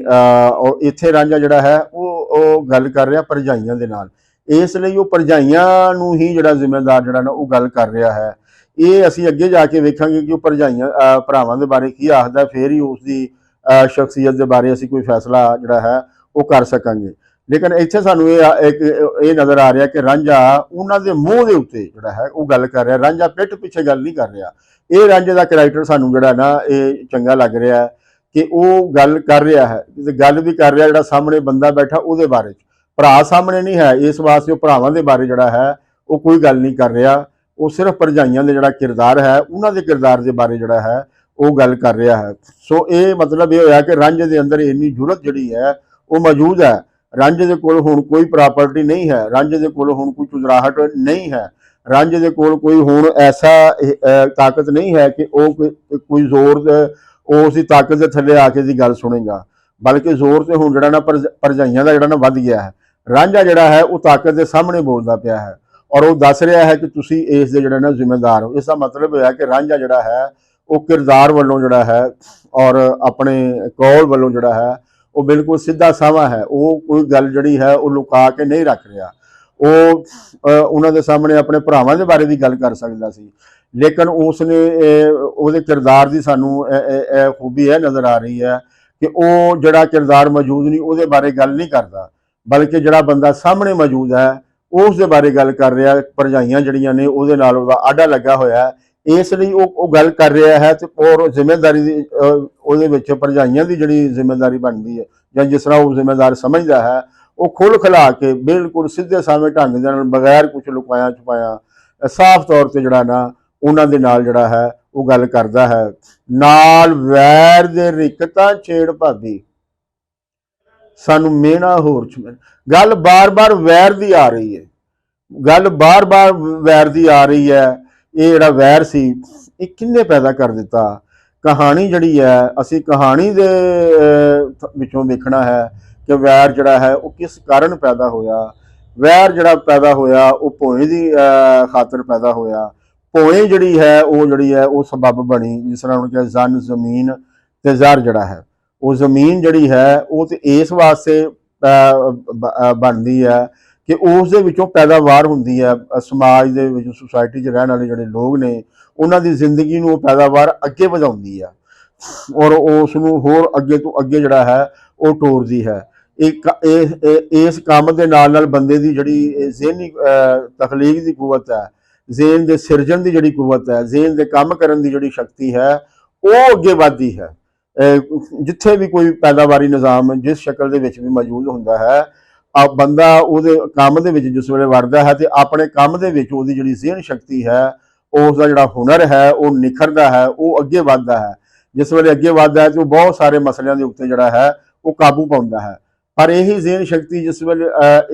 ਇੱਥੇ ਰਾਂਝਾ ਜਿਹੜਾ ਹੈ ਉਹ ਗੱਲ ਕਰ ਰਿਹਾ ਭਰਜਾਈਆਂ ਦੇ ਨਾਲ, ਇਸ ਲਈ ਉਹ ਭਰਜਾਈਆਂ ਨੂੰ ਹੀ ਜਿਹੜਾ ਜ਼ਿੰਮੇਦਾਰ ਜਿਹੜਾ ਨਾ ਉਹ ਗੱਲ ਕਰ ਰਿਹਾ ਹੈ। ਇਹ ਅਸੀਂ ਅੱਗੇ ਜਾ ਕੇ ਵੇਖਾਂਗੇ ਕਿ ਉਹ ਭਰਜਾਈਆਂ ਭਰਾਵਾਂ ਦੇ ਬਾਰੇ ਕੀ ਆਖਦਾ, ਫਿਰ ਹੀ ਉਸ ਦੀ ਸ਼ਖਸੀਅਤ ਦੇ ਬਾਰੇ ਅਸੀਂ ਕੋਈ ਫੈਸਲਾ ਜਿਹੜਾ ਹੈ ਉਹ ਕਰ ਸਕਾਂਗੇ। ਲੇਕਿਨ ਇੱਥੇ ਸਾਨੂੰ ਇਹ ਨਜ਼ਰ ਆ ਰਿਹਾ ਕਿ ਰਾਂਝਾ ਉਹਨਾਂ ਦੇ ਮੂੰਹ ਦੇ ਉੱਤੇ ਜਿਹੜਾ ਹੈ ਉਹ ਗੱਲ ਕਰ ਰਿਹਾ, ਰਾਂਝਾ ਪਿੱਠ ਪਿੱਛੇ ਗੱਲ ਨਹੀਂ ਕਰ ਰਿਹਾ। ਇਹ ਰਾਂਝੇ ਦਾ ਕਰੈਕਟਰ ਸਾਨੂੰ ਜਿਹੜਾ ਨਾ ਇਹ ਚੰਗਾ ਲੱਗ ਰਿਹਾ ਕਿ ਉਹ ਗੱਲ ਕਰ ਰਿਹਾ ਹੈ, ਗੱਲ ਵੀ ਕਰ ਰਿਹਾ ਜਿਹੜਾ ਸਾਹਮਣੇ ਬੰਦਾ ਬੈਠਾ ਉਹਦੇ ਬਾਰੇ 'ਚ, ਭਰਾ ਸਾਹਮਣੇ ਨਹੀਂ ਹੈ। ਇਸ ਵਾਸਤੇ ਉਹ ਭਰਾਵਾਂ ਦੇ ਬਾਰੇ ਜਿਹੜਾ ਹੈ ਉਹ ਕੋਈ ਗੱਲ ਨਹੀਂ ਕਰ ਰਿਹਾ, ਉਹ ਸਿਰਫ ਭਰਜਾਈਆਂ ਦੇ ਜਿਹੜਾ ਕਿਰਦਾਰ ਹੈ ਉਹਨਾਂ ਦੇ ਕਿਰਦਾਰ ਦੇ ਬਾਰੇ ਜਿਹੜਾ ਹੈ ਉਹ ਗੱਲ ਕਰ ਰਿਹਾ ਹੈ। ਸੋ ਇਹ ਮਤਲਬ ਇਹ ਹੋਇਆ ਕਿ ਰਾਂਝੇ ਦੇ ਅੰਦਰ ਇੰਨੀ ਜੁਰਤ ਜਿਹੜੀ ਹੈ ਉਹ ਮੌਜੂਦ ਹੈ। ਰਾਂਝੇ ਦੇ ਕੋਲ ਹੁਣ ਕੋਈ ਪ੍ਰਾਪਰਟੀ ਨਹੀਂ ਹੈ, ਰਾਂਝੇ ਦੇ ਕੋਲ ਹੁਣ ਕੋਈ ਚੁਦਰਾਹਟ ਨਹੀਂ ਹੈ, ਰਾਂਝੇ ਦੇ ਕੋਲ ਕੋਈ ਹੁਣ ਐਸਾ ਤਾਕਤ ਨਹੀਂ ਹੈ ਕਿ ਉਹ ਕੋਈ ਜ਼ੋਰ ਉਸ ਦੀ ਤਾਕਤ ਦੇ ਥੱਲੇ ਆ ਕੇ ਦੀ ਗੱਲ ਸੁਣੇਗਾ, ਬਲਕਿ ਜ਼ੋਰ ਤੇ ਹੁਣ ਜਿਹੜਾ ਨਾ ਭਰਜਾਈਆਂ ਦਾ ਜਿਹੜਾ ਨਾ ਵੱਧ ਗਿਆ ਹੈ। ਰਾਂਝਾ ਜਿਹੜਾ ਹੈ ਉਹ ਤਾਕਤ ਦੇ ਸਾਹਮਣੇ ਬੋਲਦਾ ਪਿਆ ਹੈ ਔਰ ਉਹ ਦੱਸ ਰਿਹਾ ਹੈ ਕਿ ਤੁਸੀਂ ਇਸ ਦੇ ਜਿਹੜਾ ਨਾ ਜ਼ਿੰਮੇਦਾਰ ਹੋ। ਇਸ ਦਾ ਮਤਲਬ ਹੋਇਆ ਕਿ ਰਾਂਝਾ ਜਿਹੜਾ ਹੈ ਉਹ ਕਿਰਦਾਰ ਵੱਲੋਂ ਜਿਹੜਾ ਹੈ ਔਰ ਆਪਣੇ ਕੌਲ ਵੱਲੋਂ ਜਿਹੜਾ ਹੈ ਉਹ ਬਿਲਕੁਲ ਸਿੱਧਾ ਸਾਵਾ ਹੈ। ਉਹ ਕੋਈ ਗੱਲ ਜਿਹੜੀ ਹੈ ਉਹ ਲੁਕਾ ਕੇ ਨਹੀਂ ਰੱਖ ਰਿਹਾ। ਉਹ ਉਹਨਾਂ ਦੇ ਸਾਹਮਣੇ ਆਪਣੇ ਭਰਾਵਾਂ ਦੇ ਬਾਰੇ ਵੀ ਗੱਲ ਕਰ ਸਕਦਾ ਸੀ, ਲੇਕਿਨ ਉਸਨੇ ਉਹਦੇ ਕਿਰਦਾਰ ਦੀ ਸਾਨੂੰ ਇਹ ਖੂਬੀ ਇਹ ਨਜ਼ਰ ਆ ਰਹੀ ਹੈ ਕਿ ਉਹ ਜਿਹੜਾ ਕਿਰਦਾਰ ਮੌਜੂਦ ਨਹੀਂ ਉਹਦੇ ਬਾਰੇ ਗੱਲ ਨਹੀਂ ਕਰਦਾ, ਬਲਕਿ ਜਿਹੜਾ ਬੰਦਾ ਸਾਹਮਣੇ ਮੌਜੂਦ ਹੈ ਉਸ ਦੇ ਬਾਰੇ ਗੱਲ ਕਰ ਰਿਹਾ। ਭਰਜਾਈਆਂ ਜਿਹੜੀਆਂ ਨੇ ਉਹਦੇ ਨਾਲ ਉਹਦਾ ਆਡਾ ਲੱਗਾ ਹੋਇਆ, ਇਸ ਲਈ ਉਹ ਗੱਲ ਕਰ ਰਿਹਾ ਹੈ। ਤੇ ਔਰ ਜ਼ਿੰਮੇਦਾਰੀ ਦੀ ਉਹਦੇ ਵਿੱਚ ਭਰਜਾਈਆਂ ਦੀ ਜਿਹੜੀ ਜ਼ਿੰਮੇਦਾਰੀ ਬਣਦੀ ਹੈ ਜਾਂ ਜਿਸ ਤਰ੍ਹਾਂ ਉਹ ਜ਼ਿੰਮੇਦਾਰ ਸਮਝਦਾ ਹੈ, ਉਹ ਖੁੱਲ੍ਹ ਖਿਲਾ ਕੇ ਬਿਲਕੁਲ ਸਿੱਧੇ ਸਾਵੇਂ ਢੰਗ ਦੇ ਨਾਲ ਬਗੈਰ ਕੁਝ ਲੁਕਾਇਆ ਛੁਪਾਇਆ ਸਾਫ਼ ਤੌਰ ਤੇ ਜਿਹੜਾ ਨਾ ਉਹਨਾਂ ਦੇ ਨਾਲ ਜਿਹੜਾ ਹੈ ਉਹ ਗੱਲ ਕਰਦਾ ਹੈ। ਨਾਲ ਵੈਰ ਦੇ ਰਿਕਤਾਂ ਛੇੜ ਭਾਬੀ, ਸਾਨੂੰ ਮਿਹਣਾ ਹੋਰ ਗੱਲ ਬਾਰ-ਬਾਰ ਵੈਰ ਦੀ ਆ ਰਹੀ ਹੈ, ਗੱਲ ਬਾਰ-ਬਾਰ ਵੈਰ ਦੀ ਆ ਰਹੀ ਹੈ। ਇਹ ਜਿਹੜਾ ਵੈਰ ਸੀ ਇਹ ਕਿਹਨੇ ਪੈਦਾ ਕਰ ਦਿੱਤਾ? ਕਹਾਣੀ ਜਿਹੜੀ ਹੈ ਅਸੀਂ ਕਹਾਣੀ ਦੇ ਵਿੱਚੋਂ ਵੇਖਣਾ ਹੈ ਕਿ ਵੈਰ ਜਿਹੜਾ ਹੈ ਉਹ ਕਿਸ ਕਾਰਨ ਪੈਦਾ ਹੋਇਆ। ਵੈਰ ਜਿਹੜਾ ਪੈਦਾ ਹੋਇਆ ਉਹ ਭੋਏ ਦੀ ਖਾਤਰ ਪੈਦਾ ਹੋਇਆ। ਭੋਏ ਜਿਹੜੀ ਹੈ ਉਹ ਸਬਬ ਬਣੀ, ਜਿਸ ਤਰ੍ਹਾਂ ਹੁਣ ਕਿ ਜ਼ਨ ਜ਼ਮੀਨ ਤੇ ਜ਼ਰ ਜਿਹੜਾ ਹੈ ਉਹ ਜ਼ਮੀਨ ਜਿਹੜੀ ਹੈ ਉਹ ਤੇ ਇਸ ਵਾਸਤੇ ਬਣਦੀ ਹੈ ਕਿ ਉਸ ਦੇ ਵਿੱਚੋਂ ਪੈਦਾਵਾਰ ਹੁੰਦੀ ਹੈ। ਸਮਾਜ ਦੇ ਵਿੱਚ ਸੁਸਾਇਟੀ 'ਚ ਰਹਿਣ ਵਾਲੇ ਜਿਹੜੇ ਲੋਕ ਨੇ ਉਹਨਾਂ ਦੀ ਜ਼ਿੰਦਗੀ ਨੂੰ ਉਹ ਪੈਦਾਵਾਰ ਅੱਗੇ ਵਧਾਉਂਦੀ ਹੈ ਔਰ ਉਸ ਨੂੰ ਹੋਰ ਅੱਗੇ ਤੋਂ ਅੱਗੇ ਜਿਹੜਾ ਹੈ ਉਹ ਟੋਰਦੀ ਹੈ। ਇਸ ਕੰਮ ਦੇ ਨਾਲ ਬੰਦੇ ਦੀ ਜਿਹੜੀ ਜ਼ਿਹਨੀ ਤਖਲੀਕ ਦੀ ਕੁਵਤ ਹੈ, ਜ਼ੇਨ ਦੇ ਸਿਰਜਣ ਦੀ ਜਿਹੜੀ ਕੁਵਤ ਹੈ, ਜ਼ੇਨ ਦੇ ਕੰਮ ਕਰਨ ਦੀ ਜਿਹੜੀ ਸ਼ਕਤੀ ਹੈ ਉਹ ਅੱਗੇ ਵੱਧਦੀ ਹੈ। ਜਿੱਥੇ ਵੀ ਕੋਈ ਪੈਦਾਵਾਰੀ ਨਿਜ਼ਾਮ ਜਿਸ ਸ਼ਕਲ ਦੇ ਵਿੱਚ ਵੀ ਮੌਜੂਦ ਹੁੰਦਾ ਹੈ, ਬੰਦਾ ਉਹਦੇ ਕੰਮ ਦੇ ਵਿੱਚ ਜਿਸ ਵੇਲੇ ਵੜਦਾ ਹੈ ਤੇ ਆਪਣੇ ਕੰਮ ਦੇ ਵਿੱਚ ਉਹਦੀ ਜਿਹੜੀ ਜ਼ੇਨ ਸ਼ਕਤੀ ਹੈ, ਉਸ ਦਾ ਜਿਹੜਾ ਹੁਨਰ ਹੈ ਉਹ ਨਿਖਰਦਾ ਹੈ, ਉਹ ਅੱਗੇ ਵੱਧਦਾ ਹੈ। ਜਿਸ ਵੇਲੇ ਅੱਗੇ ਵੱਧਦਾ ਹੈ ਤੇ ਉਹ ਬਹੁਤ ਸਾਰੇ ਮਸਲਿਆਂ ਦੇ ਉੱਤੇ ਜਿਹੜਾ ਹੈ ਉਹ ਕਾਬੂ ਪਾਉਂਦਾ ਹੈ। ਪਰ ਇਹੀ ਜ਼ੇਨ ਸ਼ਕਤੀ ਜਿਸ ਵੇਲੇ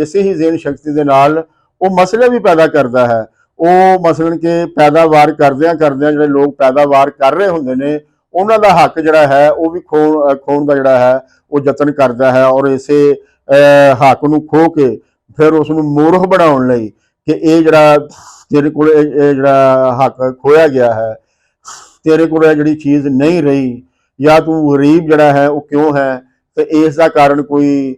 ਇਸੇ ਹੀ ਜ਼ੇਨ ਸ਼ਕਤੀ ਦੇ ਨਾਲ ਉਹ ਮਸਲੇ ਵੀ ਪੈਦਾ ਕਰਦਾ ਹੈ। ਉਹ ਮਸਲਨ ਕਿ ਪੈਦਾਵਾਰ ਕਰਦਿਆਂ ਜਿਹੜੇ ਲੋਕ ਪੈਦਾਵਾਰ ਕਰ ਰਹੇ ਹੁੰਦੇ ਨੇ ਉਹਨਾਂ ਦਾ ਹੱਕ ਜਿਹੜਾ ਹੈ ਉਹ ਵੀ ਖੋਣ ਦਾ ਜਿਹੜਾ ਹੈ ਉਹ ਯਤਨ ਕਰਦਾ ਹੈ ਔਰ ਇਸੇ ਹੱਕ ਨੂੰ ਖੋ ਕੇ ਫਿਰ ਉਸ ਨੂੰ ਮੂਰਖ ਬਣਾਉਣ ਲਈ ਕਿ ਇਹ ਜਿਹੜਾ ਤੇਰੇ ਕੋਲ ਇਹ ਜਿਹੜਾ ਹੱਕ ਖੋਇਆ ਗਿਆ ਹੈ, ਤੇਰੇ ਕੋਲ ਇਹ ਜਿਹੜੀ ਚੀਜ਼ ਨਹੀਂ ਰਹੀ, ਜਾਂ ਤੂੰ ਗਰੀਬ ਜਿਹੜਾ ਹੈ ਉਹ ਕਿਉਂ ਹੈ, ਤੇ ਇਸ ਦਾ ਕਾਰਨ ਕੋਈ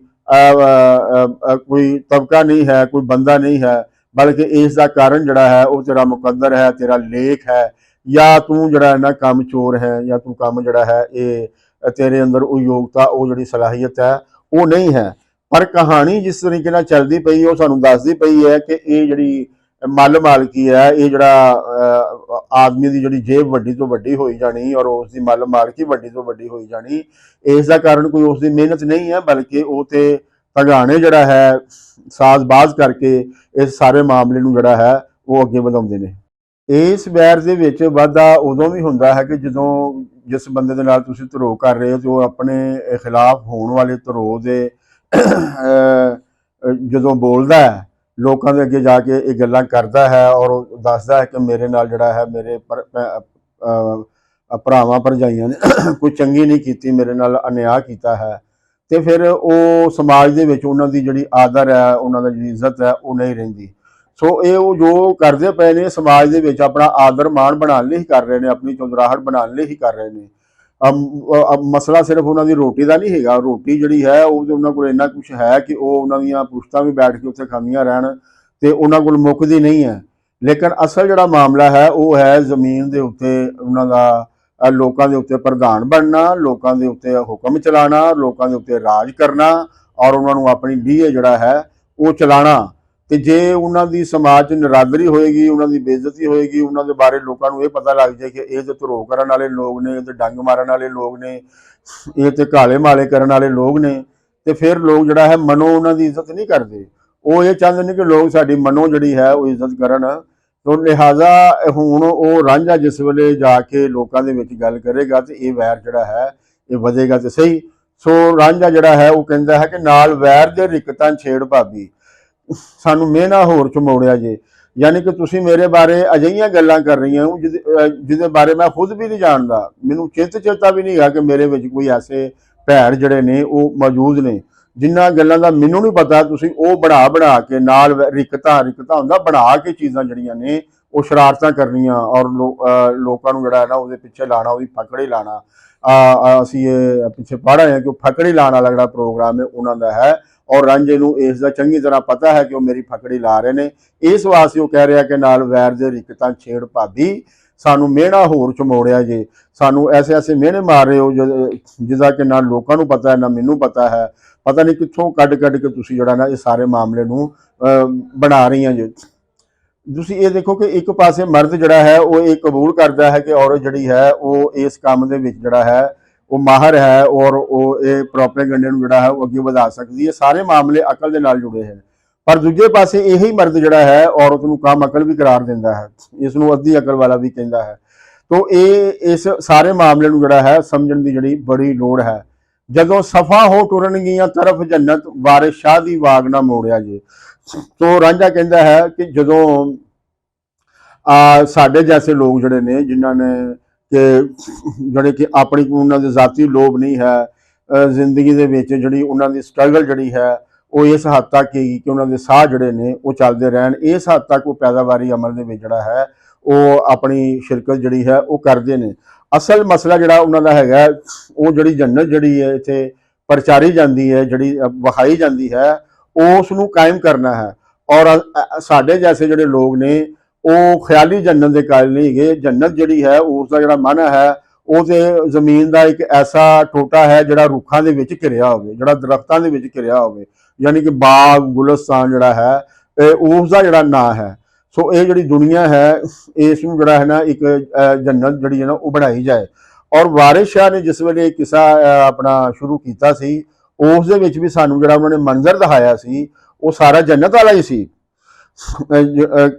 ਤਬਕਾ ਨਹੀਂ ਹੈ, ਕੋਈ ਬੰਦਾ ਨਹੀਂ ਹੈ, ਬਲਕਿ ਇਸ ਦਾ ਕਾਰਨ ਜਿਹੜਾ ਹੈ ਉਹ ਤੇਰਾ ਮੁਕੱਦਰ ਹੈ, ਤੇਰਾ ਲੇਖ ਹੈ, ਜਾਂ ਤੂੰ ਜਿਹੜਾ ਨਾ ਕੰਮ ਚੋਰ ਹੈ, ਜਾਂ ਤੂੰ ਕੰਮ ਜਿਹੜਾ ਹੈ ਇਹ ਤੇਰੇ ਅੰਦਰ ਉਹ ਯੋਗਤਾ ਉਹ ਜਿਹੜੀ ਸਲਾਹੀਅਤ ਹੈ ਉਹ ਨਹੀਂ ਹੈ। ਪਰ ਕਹਾਣੀ ਜਿਸ ਤਰੀਕੇ ਨਾਲ ਚੱਲਦੀ ਪਈ ਉਹ ਸਾਨੂੰ ਦੱਸਦੀ ਪਈ ਹੈ ਕਿ ਇਹ ਜਿਹੜੀ ਮੱਲ ਮਾਲਕੀ ਹੈ, ਇਹ ਜਿਹੜਾ ਆਦਮੀ ਦੀ ਜਿਹੜੀ ਜੇਬ ਵੱਡੀ ਤੋਂ ਵੱਡੀ ਹੋਈ ਜਾਣੀ ਔਰ ਉਸ ਦੀ ਮੱਲ ਮਾਲਕੀ ਵੱਡੀ ਤੋਂ ਵੱਡੀ ਹੋਈ ਜਾਣੀ, ਇਸ ਦਾ ਕਾਰਨ ਕੋਈ ਉਸ ਦੀ ਮਿਹਨਤ ਨਹੀਂ ਹੈ, ਬਲਕਿ ਉਹ ਤੇ ਭਗਾਣੇ ਜਿਹੜਾ ਹੈ ਸਾਜ਼ਬਾਜ਼ ਕਰਕੇ ਇਸ ਸਾਰੇ ਮਾਮਲੇ ਨੂੰ ਜਿਹੜਾ ਹੈ ਉਹ ਅੱਗੇ ਵਧਾਉਂਦੇ ਨੇ। ਇਸ ਵੈਰ ਦੇ ਵਿੱਚ ਵਾਧਾ ਉਦੋਂ ਵੀ ਹੁੰਦਾ ਹੈ ਕਿ ਜਦੋਂ ਜਿਸ ਬੰਦੇ ਦੇ ਨਾਲ ਤੁਸੀਂ ਧਰੋਹ ਕਰ ਰਹੇ ਹੋ ਤੇ ਉਹ ਆਪਣੇ ਖਿਲਾਫ ਹੋਣ ਵਾਲੇ ਧਰੋਹ ਦੇ ਜਦੋਂ ਬੋਲਦਾ ਹੈ, ਲੋਕਾਂ ਦੇ ਅੱਗੇ ਜਾ ਕੇ ਇਹ ਗੱਲਾਂ ਕਰਦਾ ਹੈ ਔਰ ਉਹ ਦੱਸਦਾ ਹੈ ਕਿ ਮੇਰੇ ਨਾਲ ਜਿਹੜਾ ਹੈ ਮੇਰੇ ਭਰਾਵਾਂ ਭਰਜਾਈਆਂ ਨੇ ਕੋਈ ਚੰਗੀ ਨਹੀਂ ਕੀਤੀ, ਮੇਰੇ ਨਾਲ ਅਨਿਆਂ ਕੀਤਾ ਹੈ, ਤੇ ਫਿਰ ਉਹ ਸਮਾਜ ਦੇ ਵਿੱਚ ਉਹਨਾਂ ਦੀ ਜਿਹੜੀ ਆਦਰ ਹੈ, ਉਹਨਾਂ ਦੀ ਜਿਹੜੀ ਇੱਜ਼ਤ ਹੈ ਉਹ ਨਹੀਂ ਰਹਿੰਦੀ। ਸੋ ਇਹ ਉਹ ਜੋ ਕਰਦੇ ਪਏ ਨੇ ਸਮਾਜ ਦੇ ਵਿੱਚ ਆਪਣਾ ਆਦਰ ਮਾਣ ਬਣਾਉਣ ਲਈ ਹੀ ਕਰ ਰਹੇ ਨੇ, ਆਪਣੀ ਚੌਧਰਾਹਟ ਬਣਾਉਣ ਲਈ ਹੀ ਕਰ ਰਹੇ ਨੇ। ਮਸਲਾ ਸਿਰਫ ਉਹਨਾਂ ਦੀ ਰੋਟੀ ਦਾ ਨਹੀਂ ਹੈਗਾ, ਰੋਟੀ ਜਿਹੜੀ ਹੈ ਉਹ ਤੇ ਉਹਨਾਂ ਕੋਲ ਇੰਨਾ ਕੁਛ ਹੈ ਕਿ ਉਹ ਉਹਨਾਂ ਦੀਆਂ ਪੁਸ਼ਤਾਂ ਵੀ ਬੈਠ ਕੇ ਉੱਥੇ ਖਾਂਦੀਆਂ ਰਹਿਣ ਤੇ ਉਹਨਾਂ ਕੋਲ ਮੁੱਕਦੀ ਨਹੀਂ ਹੈ। ਲੇਕਿਨ ਅਸਲ ਜਿਹੜਾ ਮਾਮਲਾ ਹੈ ਉਹ ਹੈ ਜ਼ਮੀਨ ਦੇ ਉੱਤੇ ਉਹਨਾਂ ਦਾ ਲੋਕਾਂ ਦੇ ਉੱਤੇ ਪ੍ਰਧਾਨ ਬਣਨਾ, ਲੋਕਾਂ ਦੇ ਉੱਤੇ ਹੁਕਮ ਚਲਾਉਣਾ, ਲੋਕਾਂ ਦੇ ਉੱਤੇ ਰਾਜ ਕਰਨਾ ਔਰ ਉਹਨਾਂ ਨੂੰ ਆਪਣੀ ਡੀਏ ਜਿਹੜਾ ਹੈ ਉਹ ਚਲਾਉਣਾ। ਤੇ ਜੇ ਉਹਨਾਂ ਦੀ ਸਮਾਜ 'ਚ ਨਿਰਾਦਰੀ ਹੋਏਗੀ, ਉਹਨਾਂ ਦੀ ਬੇਇੱਜ਼ਤੀ ਹੋਏਗੀ, ਉਹਨਾਂ ਦੇ ਬਾਰੇ ਲੋਕਾਂ ਨੂੰ ਇਹ ਪਤਾ ਲੱਗ ਜਾਏ ਕਿ ਇਹ ਤੇ ਧਰੋਹ ਕਰਨ ਵਾਲੇ ਲੋਕ ਨੇ, ਇਹ ਤੇ ਡੰਗ ਮਾਰਨ ਵਾਲੇ ਲੋਕ ਨੇ, ਇਹ ਤੇ ਕਾਲੇ ਮਾਲੇ ਕਰਨ ਵਾਲੇ ਲੋਕ ਨੇ, ਤੇ ਫਿਰ ਲੋਕ ਜਿਹੜਾ ਹੈ ਮਨੋਂ ਉਹਨਾਂ ਦੀ ਇੱਜ਼ਤ ਨਹੀਂ ਕਰਦੇ। ਉਹ ਇਹ ਚਾਹੁੰਦੇ ਨੇ ਕਿ ਲੋਕ ਸਾਡੀ ਮਨੋਂ ਜਿਹੜੀ ਹੈ ਉਹ ਇੱਜ਼ਤ ਕਰਨ। ਤੋਂ ਲਿਹਾਜ਼ਾ ਹੁਣ ਉਹ ਰਾਂਝਾ ਜਿਸ ਵੇਲੇ ਜਾ ਕੇ ਲੋਕਾਂ ਦੇ ਵਿੱਚ ਗੱਲ ਕਰੇਗਾ ਤੇ ਇਹ ਵੈਰ ਜਿਹੜਾ ਹੈ ਇਹ ਵਧੇਗਾ ਤੇ ਸਹੀ। ਸੋ ਰਾਂਝਾ ਜਿਹੜਾ ਹੈ ਉਹ ਕਹਿੰਦਾ ਹੈ ਕਿ ਨਾਲ ਵੈਰ ਦੇ ਰਿਕਤਾਂ ਛੇੜ ਭਾਬੀ, ਸਾਨੂੰ ਮਿਹਣਾ ਹੋਰ ਚਮੋੜਿਆ ਜੇ, ਯਾਨੀ ਕਿ ਤੁਸੀਂ ਮੇਰੇ ਬਾਰੇ ਅਜਿਹੀਆਂ ਗੱਲਾਂ ਕਰ ਰਹੀਆਂ ਹੋ ਜਿਹਦੇ ਬਾਰੇ ਮੈਂ ਖੁਦ ਵੀ ਨਹੀਂ ਜਾਣਦਾ, ਮੈਨੂੰ ਚੇਤਾ ਵੀ ਨਹੀਂ ਹੈਗਾ ਕਿ ਮੇਰੇ ਵਿੱਚ ਕੋਈ ਐਸੇ ਭੈੜ ਜਿਹੜੇ ਨੇ ਉਹ ਮੌਜੂਦ ਨੇ, ਜਿਨ੍ਹਾਂ ਗੱਲਾਂ ਦਾ ਮੈਨੂੰ ਨਹੀਂ ਪਤਾ ਤੁਸੀਂ ਉਹ ਬਣਾ ਕੇ ਨਾਲ ਰਿਕਤਾ ਹੁੰਦਾ ਬਣਾ ਕੇ ਚੀਜ਼ਾਂ ਜਿਹੜੀਆਂ ਨੇ ਉਹ ਸ਼ਰਾਰਤਾਂ ਕਰਨੀਆਂ ਔਰ ਲੋਕਾਂ ਨੂੰ ਜਿਹੜਾ ਹੈ ਨਾ ਉਹਦੇ ਪਿੱਛੇ ਲਾਣਾ, ਉਹਦੀ ਫਕੜੀ ਲਾਣਾ। ਅਸੀਂ ਇਹ ਪਿੱਛੇ ਪੜ੍ਹ ਰਹੇ ਹਾਂ ਕਿ ਉਹ ਫਕੜੀ ਲਾਉਣ ਵਾਲਾ ਜਿਹੜਾ ਪ੍ਰੋਗਰਾਮ ਹੈ ਉਹਨਾਂ ਦਾ ਹੈ ਔਰ ਰਾਂਝੇ ਨੂੰ ਇਸ ਦਾ ਚੰਗੀ ਤਰ੍ਹਾਂ ਪਤਾ ਹੈ ਕਿ ਉਹ ਮੇਰੀ ਫਕੜੀ ਲਾ ਰਹੇ ਨੇ। ਇਸ ਵਾਸਤੇ ਉਹ ਕਹਿ ਰਿਹਾ ਕਿ ਨਾਲ ਵੈਰ ਦੇ ਰਿਕਤਾਂ ਛੇੜ ਭਾਬੀ, ਸਾਨੂੰ ਮਿਹਣਾ ਹੋਰ ਚਮੋੜਿਆ ਜੇ, ਸਾਨੂੰ ਐਸੇ ਮਿਹਣੇ ਮਾਰ ਰਹੇ ਹੋ ਜਿਹਦਾ ਕਿ ਨਾ ਲੋਕਾਂ ਨੂੰ ਪਤਾ ਹੈ ਨਾ ਮੈਨੂੰ ਪਤਾ ਹੈ, ਪਤਾ ਨਹੀਂ ਕਿੱਥੋਂ ਕੱਢ ਕੇ ਤੁਸੀਂ ਜਿਹੜਾ ਨਾ ਇਹ ਸਾਰੇ ਮਾਮਲੇ ਨੂੰ ਬਣਾ ਰਹੀਆਂ ਜੇ। ਤੁਸੀਂ ਇਹ ਦੇਖੋ ਕਿ ਇੱਕ ਪਾਸੇ ਮਰਦ ਜਿਹੜਾ ਹੈ ਉਹ ਇਹ ਕਬੂਲ ਕਰਦਾ ਹੈ ਕਿ ਔਰਤ ਜਿਹੜੀ ਹੈ ਉਹ ਇਸ ਕੰਮ ਦੇ ਵਿੱਚ ਜਿਹੜਾ ਹੈ ਉਹ ਮਾਹਰ ਹੈ ਔਰ ਉਹ ਇਹ ਪ੍ਰੋਪੇਗੈਂਡੇ ਨੂੰ ਜਿਹੜਾ ਹੈ ਉਹ ਅੱਗੇ ਵਧਾ ਸਕਦੀ ਹੈ। ਸਾਰੇ ਮਾਮਲੇ ਅਕਲ ਦੇ ਨਾਲ ਜੁੜੇ ਹਨ। ਪਰ ਦੂਜੇ ਪਾਸੇ ਇਹੀ ਮਰਦ ਜਿਹੜਾ ਹੈ ਔਰਤ ਨੂੰ ਕੰਮ ਅਕਲ ਵੀ ਕਰਾਰ ਦਿੰਦਾ ਹੈ, ਇਸ ਨੂੰ ਅੱਧੀ ਅਕਲ ਵਾਲਾ ਵੀ ਕਹਿੰਦਾ ਹੈ। ਤੋਂ ਇਹ ਇਸ ਸਾਰੇ ਮਾਮਲੇ ਨੂੰ ਜਿਹੜਾ ਹੈ ਸਮਝਣ ਦੀ ਜਿਹੜੀ ਬੜੀ ਲੋੜ ਹੈ। ਜਦੋਂ ਸਫਾ ਹੋ ਟੁਰਨਗੀਆਂ ਤਰਫ ਜੰਨਤ, ਵਾਰਿਸ ਸ਼ਾਹ ਦੀ ਵਾਗ ਨਾ ਮੋੜਿਆ ਜੇ। ਤੋਂ ਰਾਂਝਾ ਕਹਿੰਦਾ ਹੈ ਕਿ ਜਦੋਂ ਸਾਡੇ ਜੈਸੇ ਲੋਕ ਜਿਹੜੇ ਨੇ ਜਿਨ੍ਹਾਂ ਨੇ ਜਿਹੜੇ ਕਿ ਆਪਣੀ ਉਹਨਾਂ ਦੇ ਜ਼ਾਤੀ ਲੋਭ ਨਹੀਂ ਹੈ, ਜ਼ਿੰਦਗੀ ਦੇ ਵਿੱਚ ਜਿਹੜੀ ਉਹਨਾਂ ਦੀ ਸਟਰਗਲ ਜਿਹੜੀ ਹੈ ਉਹ ਇਸ ਹੱਦ ਤੱਕ ਕਿ ਉਹਨਾਂ ਦੇ ਸਾਹ ਜਿਹੜੇ ਨੇ ਉਹ ਚੱਲਦੇ ਰਹਿਣ, ਇਸ ਹੱਦ ਤੱਕ ਉਹ ਪੈਦਾਵਾਰੀ ਅਮਲ ਦੇ ਵਿੱਚ ਜਿਹੜਾ ਹੈ ਉਹ ਆਪਣੀ ਸ਼ਿਰਕਤ ਜਿਹੜੀ ਹੈ ਉਹ ਕਰਦੇ ਨੇ। ਅਸਲ ਮਸਲਾ ਜਿਹੜਾ ਉਹਨਾਂ ਦਾ ਹੈਗਾ ਉਹ ਜਿਹੜੀ ਜੰਨਤ ਜਿਹੜੀ ਹੈ ਇੱਥੇ ਪ੍ਰਚਾਰੀ ਜਾਂਦੀ ਹੈ, ਜਿਹੜੀ ਵਿਖਾਈ ਜਾਂਦੀ ਹੈ, ਉਸ ਨੂੰ ਕਾਇਮ ਕਰਨਾ ਹੈ। ਔਰ ਸਾਡੇ ਜੈਸੇ ਜਿਹੜੇ ਲੋਕ ਨੇ ਉਹ ਖਿਆਲੀ ਜੰਨਤ ਦੇ ਕਾਇਲ ਨਹੀਂ ਹੈਗੇ। ਜੰਨਤ ਜਿਹੜੀ ਹੈ ਉਸ ਦਾ ਜਿਹੜਾ ਮਨ ਹੈ ਉਹ ਤੇ ਜ਼ਮੀਨ ਦਾ ਇੱਕ ਐਸਾ ਟੋਟਾ ਹੈ ਜਿਹੜਾ ਰੁੱਖਾਂ ਦੇ ਵਿੱਚ ਘਿਰਿਆ ਹੋਵੇ, ਜਿਹੜਾ ਦਰਖਤਾਂ ਦੇ ਵਿੱਚ ਘਿਰਿਆ ਹੋਵੇ, ਯਾਨੀ ਕਿ ਬਾਗ ਗੁਲਸਤਾਨ ਜਿਹੜਾ ਹੈ ਉਸ ਦਾ ਜਿਹੜਾ ਨਾਂ ਹੈ। ਸੋ ਇਹ ਜਿਹੜੀ ਦੁਨੀਆ ਹੈ ਇਸ ਨੂੰ ਜਿਹੜਾ ਹੈ ਨਾ ਇੱਕ ਜੰਨਤ ਜਿਹੜੀ ਹੈ ਨਾ ਉਹ ਬਣਾਈ ਜਾਏ। ਔਰ ਵਾਰਿਸ ਸ਼ਾਹ ਨੇ ਜਿਸ ਵੇਲੇ ਕਿੱਸਾ ਆਪਣਾ ਸ਼ੁਰੂ ਕੀਤਾ ਸੀ ਉਸ ਦੇ ਵਿੱਚ ਵੀ ਸਾਨੂੰ ਜਿਹੜਾ ਉਹਨਾਂ ਨੇ ਮੰਜ਼ਰ ਦਿਖਾਇਆ ਸੀ ਉਹ ਸਾਰਾ ਜੰਨਤ ਵਾਲਾ ਹੀ ਸੀ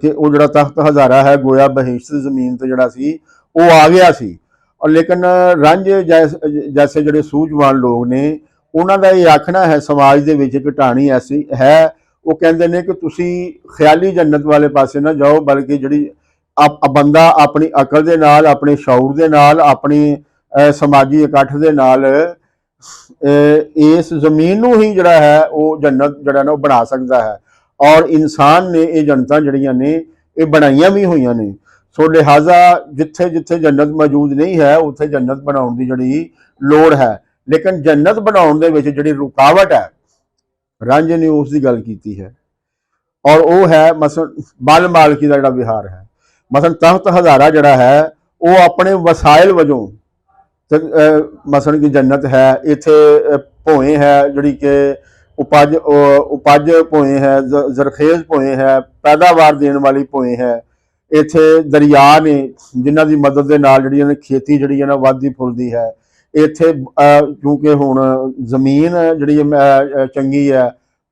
ਕਿ ਉਹ ਜਿਹੜਾ ਤਖਤ ਹਜ਼ਾਰਾ ਹੈ ਗੋਇਆ ਬਹਿਸ਼ਤ ਜ਼ਮੀਨ ਤੇ ਜਿਹੜਾ ਸੀ ਉਹ ਆ ਗਿਆ ਸੀ। ਔਰ ਲੇਕਿਨ ਰਾਂਝੇ ਜੈਸੇ ਜਿਹੜੇ ਸੂਝਵਾਨ ਲੋਕ ਨੇ ਉਹਨਾਂ ਦਾ ਇਹ ਆਖਣਾ ਹੈ ਸਮਾਜ ਦੇ ਵਿੱਚ ਇੱਕ ਢਾਣੀ ਐਸੀ ਹੈ, ਉਹ ਕਹਿੰਦੇ ਨੇ ਕਿ ਤੁਸੀਂ ਖਿਆਲੀ ਜੰਨਤ ਵਾਲੇ ਪਾਸੇ ਨਾ ਜਾਓ, ਬਲਕਿ ਜਿਹੜੀ ਬੰਦਾ ਆਪਣੀ ਅਕਲ ਦੇ ਨਾਲ, ਆਪਣੇ ਸ਼ੌਰ ਦੇ ਨਾਲ, ਆਪਣੀ ਸਮਾਜੀ ਇਕੱਠ ਦੇ ਨਾਲ ਇਸ ਜ਼ਮੀਨ ਨੂੰ ਹੀ ਜਿਹੜਾ ਹੈ ਉਹ ਜੰਨਤ ਜਿਹੜਾ ਨਾ ਉਹ ਬਣਾ ਸਕਦਾ ਹੈ। ਔਰ ਇਨਸਾਨ ਨੇ ਇਹ ਜੰਨਤਾਂ ਜਿਹੜੀਆਂ ਨੇ ਇਹ ਬਣਾਈਆਂ ਵੀ ਹੋਈਆਂ ਨੇ। ਸੋ ਲਿਹਾਜ਼ਾ ਜਿੱਥੇ ਜਿੱਥੇ ਜੰਨਤ ਮੌਜੂਦ ਨਹੀਂ ਹੈ ਉੱਥੇ ਜੰਨਤ ਬਣਾਉਣ ਦੀ ਜਿਹੜੀ ਲੋੜ ਹੈ। ਲੇਕਿਨ ਜੰਨਤ ਬਣਾਉਣ ਦੇ ਵਿੱਚ ਜਿਹੜੀ ਰੁਕਾਵਟ ਹੈ ਰਾਂਝੇ ਨੇ ਉਸ ਦੀ ਗੱਲ ਕੀਤੀ ਹੈ ਔਰ ਉਹ ਹੈ ਮਸਲ ਮੱਲ ਮਾਲਕੀ ਦਾ ਜਿਹੜਾ ਵਿਹਾਰ ਹੈ। ਮਸਲ ਤਖਤ ਹਜ਼ਾਰਾ ਜਿਹੜਾ ਹੈ ਉਹ ਆਪਣੇ ਵਸਾਇਲ ਵਜੋਂ ਮਸਲ ਕੀ ਜੰਨਤ ਹੈ, ਇੱਥੇ ਭੋਏ ਹੈ ਜਿਹੜੀ ਕਿ उपज भोए है, जरखेज भोए है, पैदावार देने वाली भोए है। इत्थे दरिया ने जिन्हां दी मदद दे नाल जिहड़ी ने खेती जिहड़ी है ना वधदी फुलदी है। इत्थे क्योंकि हुण जमीन जिहड़ी चंगी है,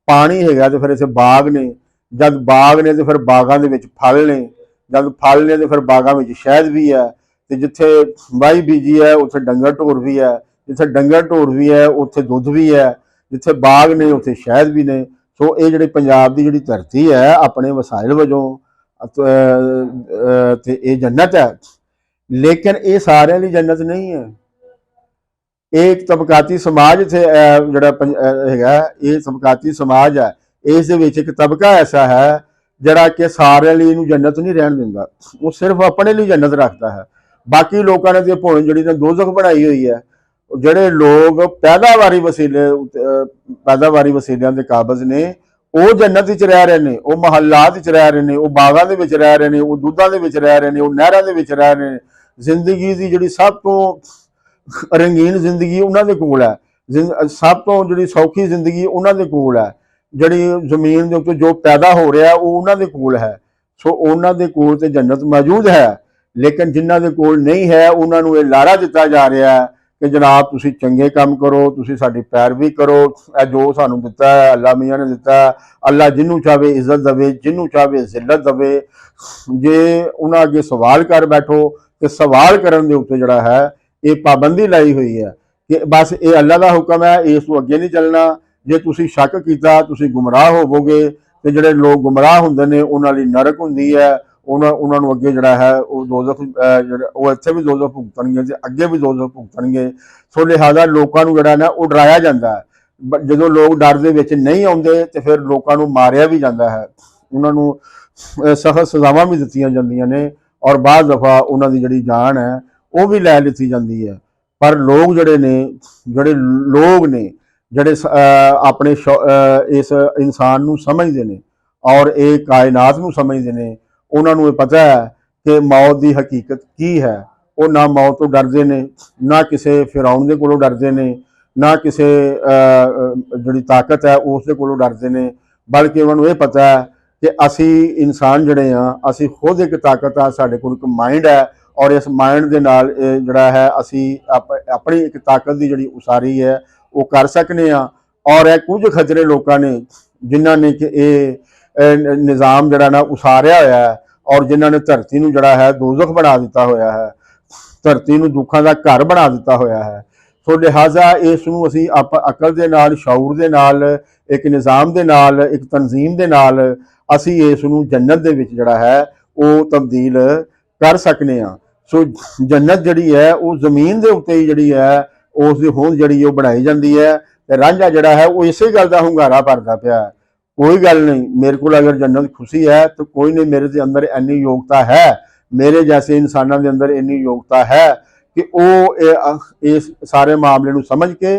पानी हैगा, तो फिर इत्थे बाग ने, जद बाग ने तो फिर बागां दे विच फल ने, जद फल ने तो फिर बागां विच शहद भी है, तो जिथे वाही बीजी है उत्थे डंगर ढोर भी है, जिथे डंगर ढोर भी है उत्थे दुध भी है, जिथे बाग ने उत्थे शहद भी ने। सो ये जिहड़ी पंजाब दी जिहड़ी धरती है अपने वसाइल वजों ते ये जन्नत है, लेकिन ये सारिਆਂ ਲਈ जन्नत नहीं है। एक तबकाती समाज इत्थे जिहड़ा हैगा, ये तबकाती समाज है। इस दे विच एक तबका ऐसा है जिहड़ा कि सारिਆਂ ਲਈ ਇਹਨੂੰ जन्नत नहीं रहन दिंदा, वो सिर्फ अपने लिए जन्नत रखता है। बाकी लोगों ने तो भोजन जिहड़ी ने दोजख बनाई हुई है। ਜਿਹੜੇ लोग पैदावारी वसीलिਆਂ ਦੇ ਕਾਬਜ਼ ਨੇ ਉਹ ਜੰਨਤ ਵਿੱਚ ਰਹਿ ਰਹੇ ਨੇ, ਉਹ ਮਹੱਲਾਤ ਵਿੱਚ ਰਹਿ ਰਹੇ ਨੇ, ਉਹ ਬਾਗਾਂ ਦੇ ਵਿੱਚ ਰਹਿ ਰਹੇ ਨੇ, ਉਹ ਦੁੱਧਾਂ ਦੇ ਵਿੱਚ ਰਹਿ ਰਹੇ ਨੇ, ਉਹ ਨਹਿਰਾਂ ਦੇ ਵਿੱਚ ਰਹਿ ਰਹੇ ਨੇ। ਜ਼ਿੰਦਗੀ ਦੀ ਜਿਹੜੀ ਸਭ ਤੋਂ ਰੰਗੀਨ ਜ਼ਿੰਦਗੀ ਉਹਨਾਂ ਦੇ ਕੋਲ ਹੈ, ਸਭ ਤੋਂ ਜਿਹੜੀ ਸੌਖੀ ਜ਼ਿੰਦਗੀ ਉਹਨਾਂ ਦੇ ਕੋਲ ਹੈ। ਜਿਹੜੀ ਜ਼ਮੀਨ ਦੇ ਉੱਤੇ ਜੋ ਪੈਦਾ ਹੋ ਰਿਹਾ ਉਹ ਉਹਨਾਂ ਦੇ ਕੋਲ ਹੈ। ਸੋ ਉਹਨਾਂ ਦੇ ਕੋਲ ਤੇ ਜੰਨਤ ਮੌਜੂਦ ਹੈ, ਲੇਕਿਨ ਜਿਨ੍ਹਾਂ ਦੇ ਕੋਲ ਨਹੀਂ ਹੈ ਉਹਨਾਂ ਨੂੰ ਇਹ ਲਾਰਾ ਦਿੱਤਾ ਜਾ ਰਿਹਾ ਹੈ कि जनाब तुसी चंगे काम करो, तुसी साडी पैरवी करो, जो सानू दिता है अल्लाह मियाँ ने दिता है। अल्लाह जिन्नू चाहे इज्जत दवे, जिन्नू चाहे जिल्लत दवे। जे उन्हां अगे सवाल कर बैठो तो सवाल करन दे उत्ते जिहड़ा है ये पाबंदी लाई हुई है कि बस ये अल्लाह का हुक्म है, इस तो अगे नहीं चलना। जे तुसी शक कीता तुसी गुमराह होवोगे, ते जिहड़े लोग गुमराह हुंदे ने उन्हां लई नरक हुंदी है। उन्होंने अगे जड़ा है वो दोजख वो इत्थे भी दोजख भुगतणगे ते अगे भी दोजख भुगतणगे। सो लिहाजा लोगों को जड़ा ना वो डराया जाता है। जो लोग डर दे विच नहीं आउंदे ते फिर लोगों को मारिया भी जाता है, उन्होंने सख्त सजावां भी दित्तियां जांदियां ने और बाद दफा उन्हां दी जिहड़ी जान है वो भी लै लित्ती जाती है। पर लोग जिहड़े लोग ने जिहड़े अपने इस इंसान नूं समझदे ने और एक कायनात नूं समझदे ने, उन्होंने पता है कि मौत की हकीकत की है। वो ना मौत तो डरते ने, ना किसी फिरौन के कोलों डरते ने, ना किसी जिहड़ी ताकत है उस कोलों डरते ने, बल्कि उन्होंने ये पता है कि असी इंसान जिहड़े हाँ असी खुद एक ताकत आ, साडे कोल एक माइंड है और इस माइंड के नाल जिहड़ा है असी अपनी एक ताकत की जिहड़ी उसारी है वो कर सकने हाँ। और कुछ खचरे लोगों ने जिन्हां ने कि ये निज़ाम जड़ा ना उसारिया होया है और जिन्हों ने धरती नूं जड़ा है दोजख बना दिता होया है, धरती नूं दुखां दा घर बना दिता होया है। सो लिहाजा इसनूं असीं अकल दे नाल, शऊर दे नाल, एक निज़ाम दे नाल, एक तंजीम दे नाल असीं इसनूं जन्नत दे विच जड़ा है वो तब्दील कर सकने हां। सो जन्नत जिहड़ी है वो जमीन दे उत्ते ही जिहड़ी है उस दी होंद जिहड़ी वो बनाई जाती है। ते रांझा जिहड़ा है वो इसे गल दा हुंगारा भरदा पिया है, कोई गल नहीं, मेरे को अगर जन्नत खुशी है तो कोई नहीं, मेरे के अंदर इन्नी योग्यता है, मेरे जैसे इंसानों के अंदर इन्नी योग्यता है कि वो इस सारे मामले को समझ के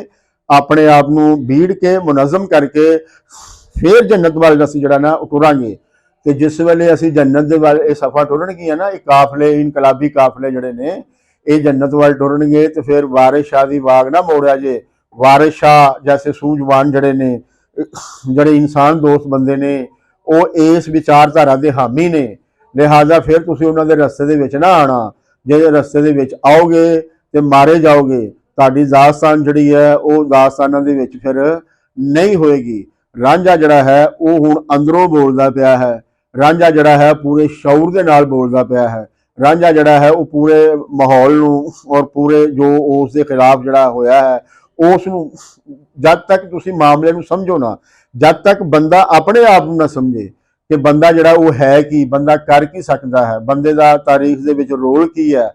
अपने आप को बीड़ के मुनज़म करके फिर जन्नत वाल असीं जिहड़ा ना टुरांगे। तो जिस वेले असीं जन्नत दे वाल सफ़ा टुरनगियां ना, एक काफले इनकलाबी काफले जिहड़े ने ये जन्नत वाल टुरनगे तो फिर वारिस शाह दी वाग ना मोड़िया जे। वारिस शाह जैसे सूझवान जिहड़े ने जिहड़े इंसान दोस्त बंदे ने वो इस विचारधारा के हामी ने, लिहाजा फिर तुसीं उन्हां दे रस्ते दे विच ना आना। जे रस्ते दे विच आओगे तो मारे जाओगे, तुहाडी दास्तान जिहड़ी है वो दास्तानां दे विच फिर नहीं होएगी। रांझा जिहड़ा है वो हुण अंदरों बोलदा पिया है, रांझा जिहड़ा है पूरे शऊर दे नाल बोलदा पिया है, रांझा जिहड़ा है वो पूरे माहौल नूं और पूरे जो उस दे खिलाफ जिहड़ा होया है उसनूं जब तक तुसीं मामले नूं समझो ना, जब तक बंदा अपने आप नूं ना समझे कि बंदा जिहड़ा वो है कि बंदा कर की सकदा है, बंदे दा तारीख दे विच रोल की है,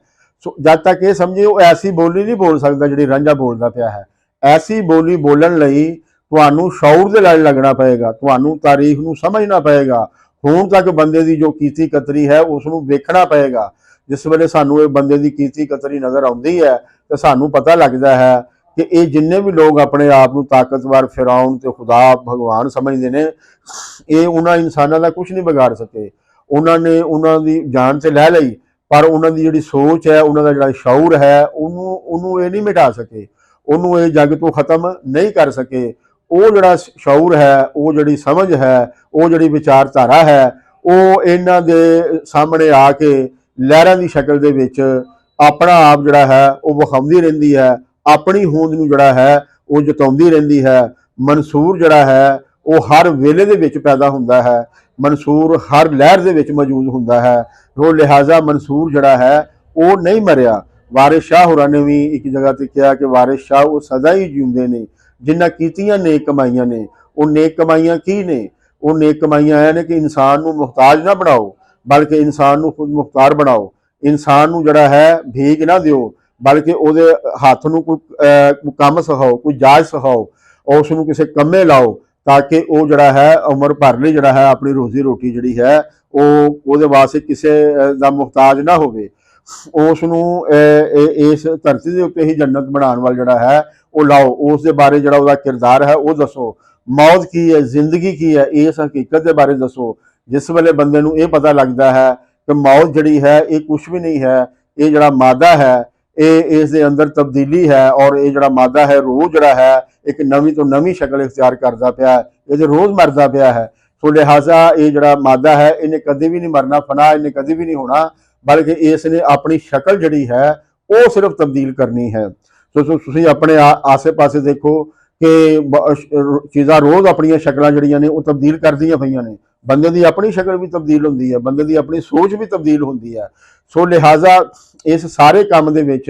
सो जब तक ये समझे वो ऐसी बोली नहीं बोल सकदा जिहड़ी रांझा बोलदा पिया है। ऐसी बोली बोलण लई तुहानूं शऊर दे नाल लगना पएगा, तुहानूं तारीख नूं समझना पएगा, हुण तक बंदे दी जो कीती कतरी है उसनूं वेखना पएगा। जिस वेले सानूं ये बंदे दी कीती कतरी नज़र आउंदी है तो सानूं पता लगदा है कि ये जिन्ने भी लोग अपने आप को ताकतवर फिरौन ते खुदा भगवान समझते हैं ये उन्होंने इंसानों का कुछ नहीं बिगाड़ सके। उन्होंने उन्होंने जान तो लै लई पर उन्होंने जिहड़ी सोच है, उन्होंने जिहड़ा शऊर है उन्होंने ये नहीं मिटा सके, उन्होंने ये जग तो खत्म नहीं कर सके। ਉਹ ਜਿਹੜਾ ਸ਼ੌਰ ਹੈ, ਉਹ ਜਿਹੜੀ ਸਮਝ ਹੈ, ਉਹ ਜਿਹੜੀ ਵਿਚਾਰਧਾਰਾ ਹੈ, ਉਹ ਇਹਨਾਂ ਦੇ ਸਾਹਮਣੇ ਆ ਕੇ ਲਹਿਰਾਂ ਦੀ ਸ਼ਕਲ ਦੇ ਵਿੱਚ ਆਪਣਾ ਆਪ ਜਿਹੜਾ ਹੈ ਉਹ ਵਿਖਾਉਂਦੀ ਰਹਿੰਦੀ ਹੈ, ਆਪਣੀ ਹੋਂਦ ਨੂੰ ਜਿਹੜਾ ਹੈ ਉਹ ਜਤਾਉਂਦੀ ਰਹਿੰਦੀ ਹੈ। ਮਨਸੂਰ ਜਿਹੜਾ ਹੈ ਉਹ ਹਰ ਵੇਲੇ ਦੇ ਵਿੱਚ ਪੈਦਾ ਹੁੰਦਾ ਹੈ, ਮਨਸੂਰ ਹਰ ਲਹਿਰ ਦੇ ਵਿੱਚ ਮੌਜੂਦ ਹੁੰਦਾ ਹੈ। ਉਹ ਲਿਹਾਜ਼ਾ ਮਨਸੂਰ ਜਿਹੜਾ ਹੈ ਉਹ ਨਹੀਂ ਮਰਿਆ। ਵਾਰਿਸ ਸ਼ਾਹ ਹੋਰਾਂ ਨੇ ਵੀ ਇੱਕ ਜਗ੍ਹਾ ਤੇ ਕਿਹਾ ਕਿ ਵਾਰਿਸ ਸ਼ਾਹ ਉਹ ਸਦਾ ਹੀ ਜਿਉਂਦੇ ਨੇ ਜਿਨ੍ਹਾਂ ਕੀਤੀਆਂ ਨੇਕ ਕਮਾਈਆਂ ਨੇ। ਉਹ ਨੇਕ ਕਮਾਈਆਂ ਕੀ ਨੇ? ਉਹ ਨੇਕ ਕਮਾਈਆਂ ਇਹ ਨੇ ਕਿ ਇਨਸਾਨ ਨੂੰ ਮੁਹਤਾਜ ਨਾ ਬਣਾਓ, ਬਲਕਿ ਇਨਸਾਨ ਨੂੰ ਖੁਦ ਮੁਖਤਾਰ ਬਣਾਓ। ਇਨਸਾਨ ਨੂੰ ਜਿਹੜਾ ਹੈ ਭੀਖ ਨਾ ਦਿਓ, ਬਲਕਿ ਉਹਦੇ ਹੱਥ ਨੂੰ ਕੋਈ ਕੰਮ ਸਿਖਾਓ, ਕੋਈ ਜਾਚ ਸਿਖਾਓ, ਉਸ ਨੂੰ ਕਿਸੇ ਕੰਮੇ ਲਾਓ, ਤਾਂ ਕਿ ਉਹ ਜਿਹੜਾ ਹੈ ਉਮਰ ਭਰ ਲਈ ਜਿਹੜਾ ਹੈ ਆਪਣੀ ਰੋਜ਼ੀ ਰੋਟੀ ਜਿਹੜੀ ਹੈ ਉਹ ਉਹਦੇ ਵਾਸਤੇ ਕਿਸੇ ਦਾ ਮੁਹਤਾਜ ਨਾ ਹੋਵੇ। ਉਸ ਨੂੰ ਇਸ ਧਰਤੀ ਦੇ ਉੱਤੇ ਹੀ ਜੰਨਤ ਬਣਾਉਣ ਵਾਲਾ ਜਿਹੜਾ ਹੈ ਉਹ ਲਾਓ। ਉਸ ਦੇ ਬਾਰੇ ਜਿਹੜਾ ਉਹਦਾ ਕਿਰਦਾਰ ਹੈ ਉਹ ਦੱਸੋ। ਮੌਤ ਕੀ ਹੈ, ਜ਼ਿੰਦਗੀ ਕੀ ਹੈ, ਇਸ ਹਕੀਕਤ ਦੇ ਬਾਰੇ ਦੱਸੋ। ਜਿਸ ਵੇਲੇ ਬੰਦੇ ਨੂੰ ਇਹ ਪਤਾ ਲੱਗਦਾ ਹੈ ਕਿ ਮੌਤ ਜਿਹੜੀ ਹੈ ਇਹ ਕੁਛ ਵੀ ਨਹੀਂ ਹੈ, ਇਹ ਜਿਹੜਾ ਮਾਦਾ ਹੈ ਇਹ ਇਸ ਦੇ ਅੰਦਰ ਤਬਦੀਲੀ ਹੈ, ਔਰ ਇਹ ਜਿਹੜਾ ਮਾਦਾ ਹੈ ਰੋਜ਼ ਜਿਹੜਾ ਹੈ ਇੱਕ ਨਵੀਂ ਤੋਂ ਨਵੀਂ ਸ਼ਕਲ ਇਖਤਿਆਰ ਕਰਦਾ ਪਿਆ, ਇਹ ਤੇ ਰੋਜ਼ ਮਰਦਾ ਪਿਆ ਹੈ। ਸੋ ਲਿਹਾਜ਼ਾ ਇਹ ਜਿਹੜਾ ਮਾਦਾ ਹੈ ਇਹਨੇ ਕਦੇ ਵੀ ਨਹੀਂ ਮਰਨਾ, ਫਨਾ ਇਹਨੇ ਕਦੇ ਵੀ ਨਹੀਂ ਹੋਣਾ, ਬਲਕਿ ਇਸ ਨੇ ਆਪਣੀ ਸ਼ਕਲ ਜਿਹੜੀ ਹੈ ਉਹ ਸਿਰਫ ਤਬਦੀਲ ਕਰਨੀ ਹੈ। ਸੋ ਤੁਸੀਂ ਆਪਣੇ ਆਸੇ ਪਾਸੇ ਦੇਖੋ ਕਿ ਚੀਜ਼ਾਂ ਰੋਜ਼ ਆਪਣੀਆਂ ਸ਼ਕਲਾਂ ਜਿਹੜੀਆਂ ਨੇ ਉਹ ਤਬਦੀਲ ਕਰਦੀਆਂ ਪਈਆਂ ਨੇ। ਬੰਦੇ ਦੀ ਆਪਣੀ ਸ਼ਕਲ ਵੀ ਤਬਦੀਲ ਹੁੰਦੀ ਹੈ, ਬੰਦੇ ਦੀ ਆਪਣੀ ਸੋਚ ਵੀ ਤਬਦੀਲ ਹੁੰਦੀ ਹੈ। ਸੋ ਲਿਹਾਜ਼ਾ ਇਸ ਸਾਰੇ ਕੰਮ ਦੇ ਵਿੱਚ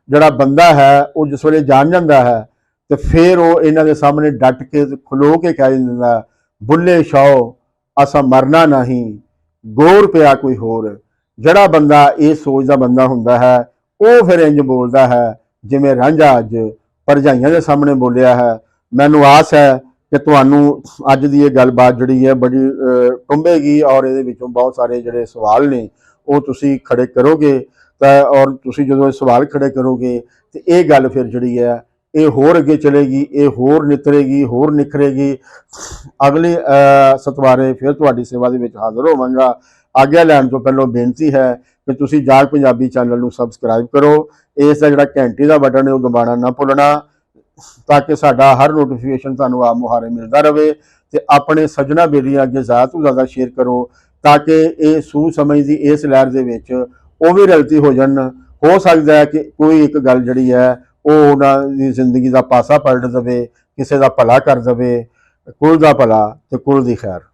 ਜਿਹੜਾ ਬੰਦਾ ਹੈ ਉਹ ਜਿਸ ਵੇਲੇ ਜਾਣ ਜਾਂਦਾ ਹੈ ਤੇ ਫਿਰ ਉਹ ਇਹਨਾਂ ਦੇ ਸਾਹਮਣੇ ਡਟ ਕੇ ਖਲੋ ਕੇ ਕਹਿ ਦਿੰਦਾ, ਬੁੱਲੇ ਸ਼ਾਹ ਅਸਾਂ ਮਰਨਾ ਨਹੀਂ, ਗੌਰ ਪਿਆ ਕੋਈ ਹੋਰ। ਜਿਹੜਾ ਬੰਦਾ ਇਹ ਸੋਚਦਾ ਬੰਦਾ ਹੁੰਦਾ ਹੈ ਉਹ ਫਿਰ ਇੰਜ ਬੋਲਦਾ ਹੈ ਜਿਵੇਂ ਰਾਂਝਾ ਅੱਜ ਭਰਜਾਈਆਂ ਦੇ ਸਾਹਮਣੇ ਬੋਲਿਆ ਹੈ। ਮੈਨੂੰ ਆਸ ਹੈ ਕਿ ਤੁਹਾਨੂੰ ਅੱਜ ਦੀ ਇਹ ਗੱਲਬਾਤ ਜਿਹੜੀ ਹੈ ਬੜੀ ਟੁੰਬੇਗੀ, ਔਰ ਇਹਦੇ ਵਿੱਚੋਂ ਬਹੁਤ ਸਾਰੇ ਜਿਹੜੇ ਸਵਾਲ ਨੇ ਉਹ ਤੁਸੀਂ ਖੜੇ ਕਰੋਗੇ ਤਾਂ, ਔਰ ਤੁਸੀਂ ਜਦੋਂ ਇਹ ਸਵਾਲ ਖੜੇ ਕਰੋਗੇ ਤੇ ਇਹ ਗੱਲ ਫਿਰ ਜਿਹੜੀ ਹੈ ਇਹ ਹੋਰ ਅੱਗੇ ਚਲੇਗੀ, ਇਹ ਹੋਰ ਨਿਤਰੇਗੀ, ਹੋਰ ਨਿਖਰੇਗੀ। ਅਗਲੇ ਸਤਵਾਰੇ ਫਿਰ ਤੁਹਾਡੀ ਸੇਵਾ ਦੇ ਵਿੱਚ ਹਾਜ਼ਰ ਹੋਵਾਂਗਾ। ਆਗਿਆ ਲੈਣ ਤੋਂ ਪਹਿਲਾਂ ਬੇਨਤੀ ਹੈ ਕਿ ਤੁਸੀਂ ਜਾਗ ਪੰਜਾਬੀ ਚੈਨਲ ਨੂੰ ਸਬਸਕ੍ਰਾਈਬ ਕਰੋ। ਇਸ ਦਾ ਜਿਹੜਾ ਘੰਟੀ ਦਾ ਬਟਨ ਹੈ ਉਹ ਦਬਾਉਣਾ ਨਾ ਭੁੱਲਣਾ, ਤਾਂ ਕਿ ਸਾਡਾ ਹਰ ਨੋਟੀਫਿਕੇਸ਼ਨ ਤੁਹਾਨੂੰ ਆਪ ਮੁਹਾਰੇ ਮਿਲਦਾ ਰਹੇ। ਤੇ ਆਪਣੇ ਸੱਜਣਾ ਬੇਲੀਆਂ ਅੱਗੇ ਜ਼ਿਆਦਾ ਤੋਂ ਜ਼ਿਆਦਾ ਸ਼ੇਅਰ ਕਰੋ, ਤਾਂ ਕਿ ਇਹ ਸੂ ਸਮਝ ਦੀ ਇਸ ਲਹਿਰ ਦੇ ਵਿੱਚ ਉਹ ਵੀ ਰਲਤੀ ਹੋ ਜਾਣ। ਹੋ ਸਕਦਾ ਹੈ ਕਿ ਕੋਈ ਇੱਕ ਗੱਲ ਜਿਹੜੀ ਹੈ ਉਹ ਉਹਨਾਂ ਦੀ ਜ਼ਿੰਦਗੀ ਦਾ ਪਾਸਾ ਪਲਟ ਦੇਵੇ, ਕਿਸੇ ਦਾ ਭਲਾ ਕਰ ਦੇਵੇ। ਕੁਲ ਦਾ ਭਲਾ ਤੇ ਕੁਲ ਦੀ ਖੈਰ।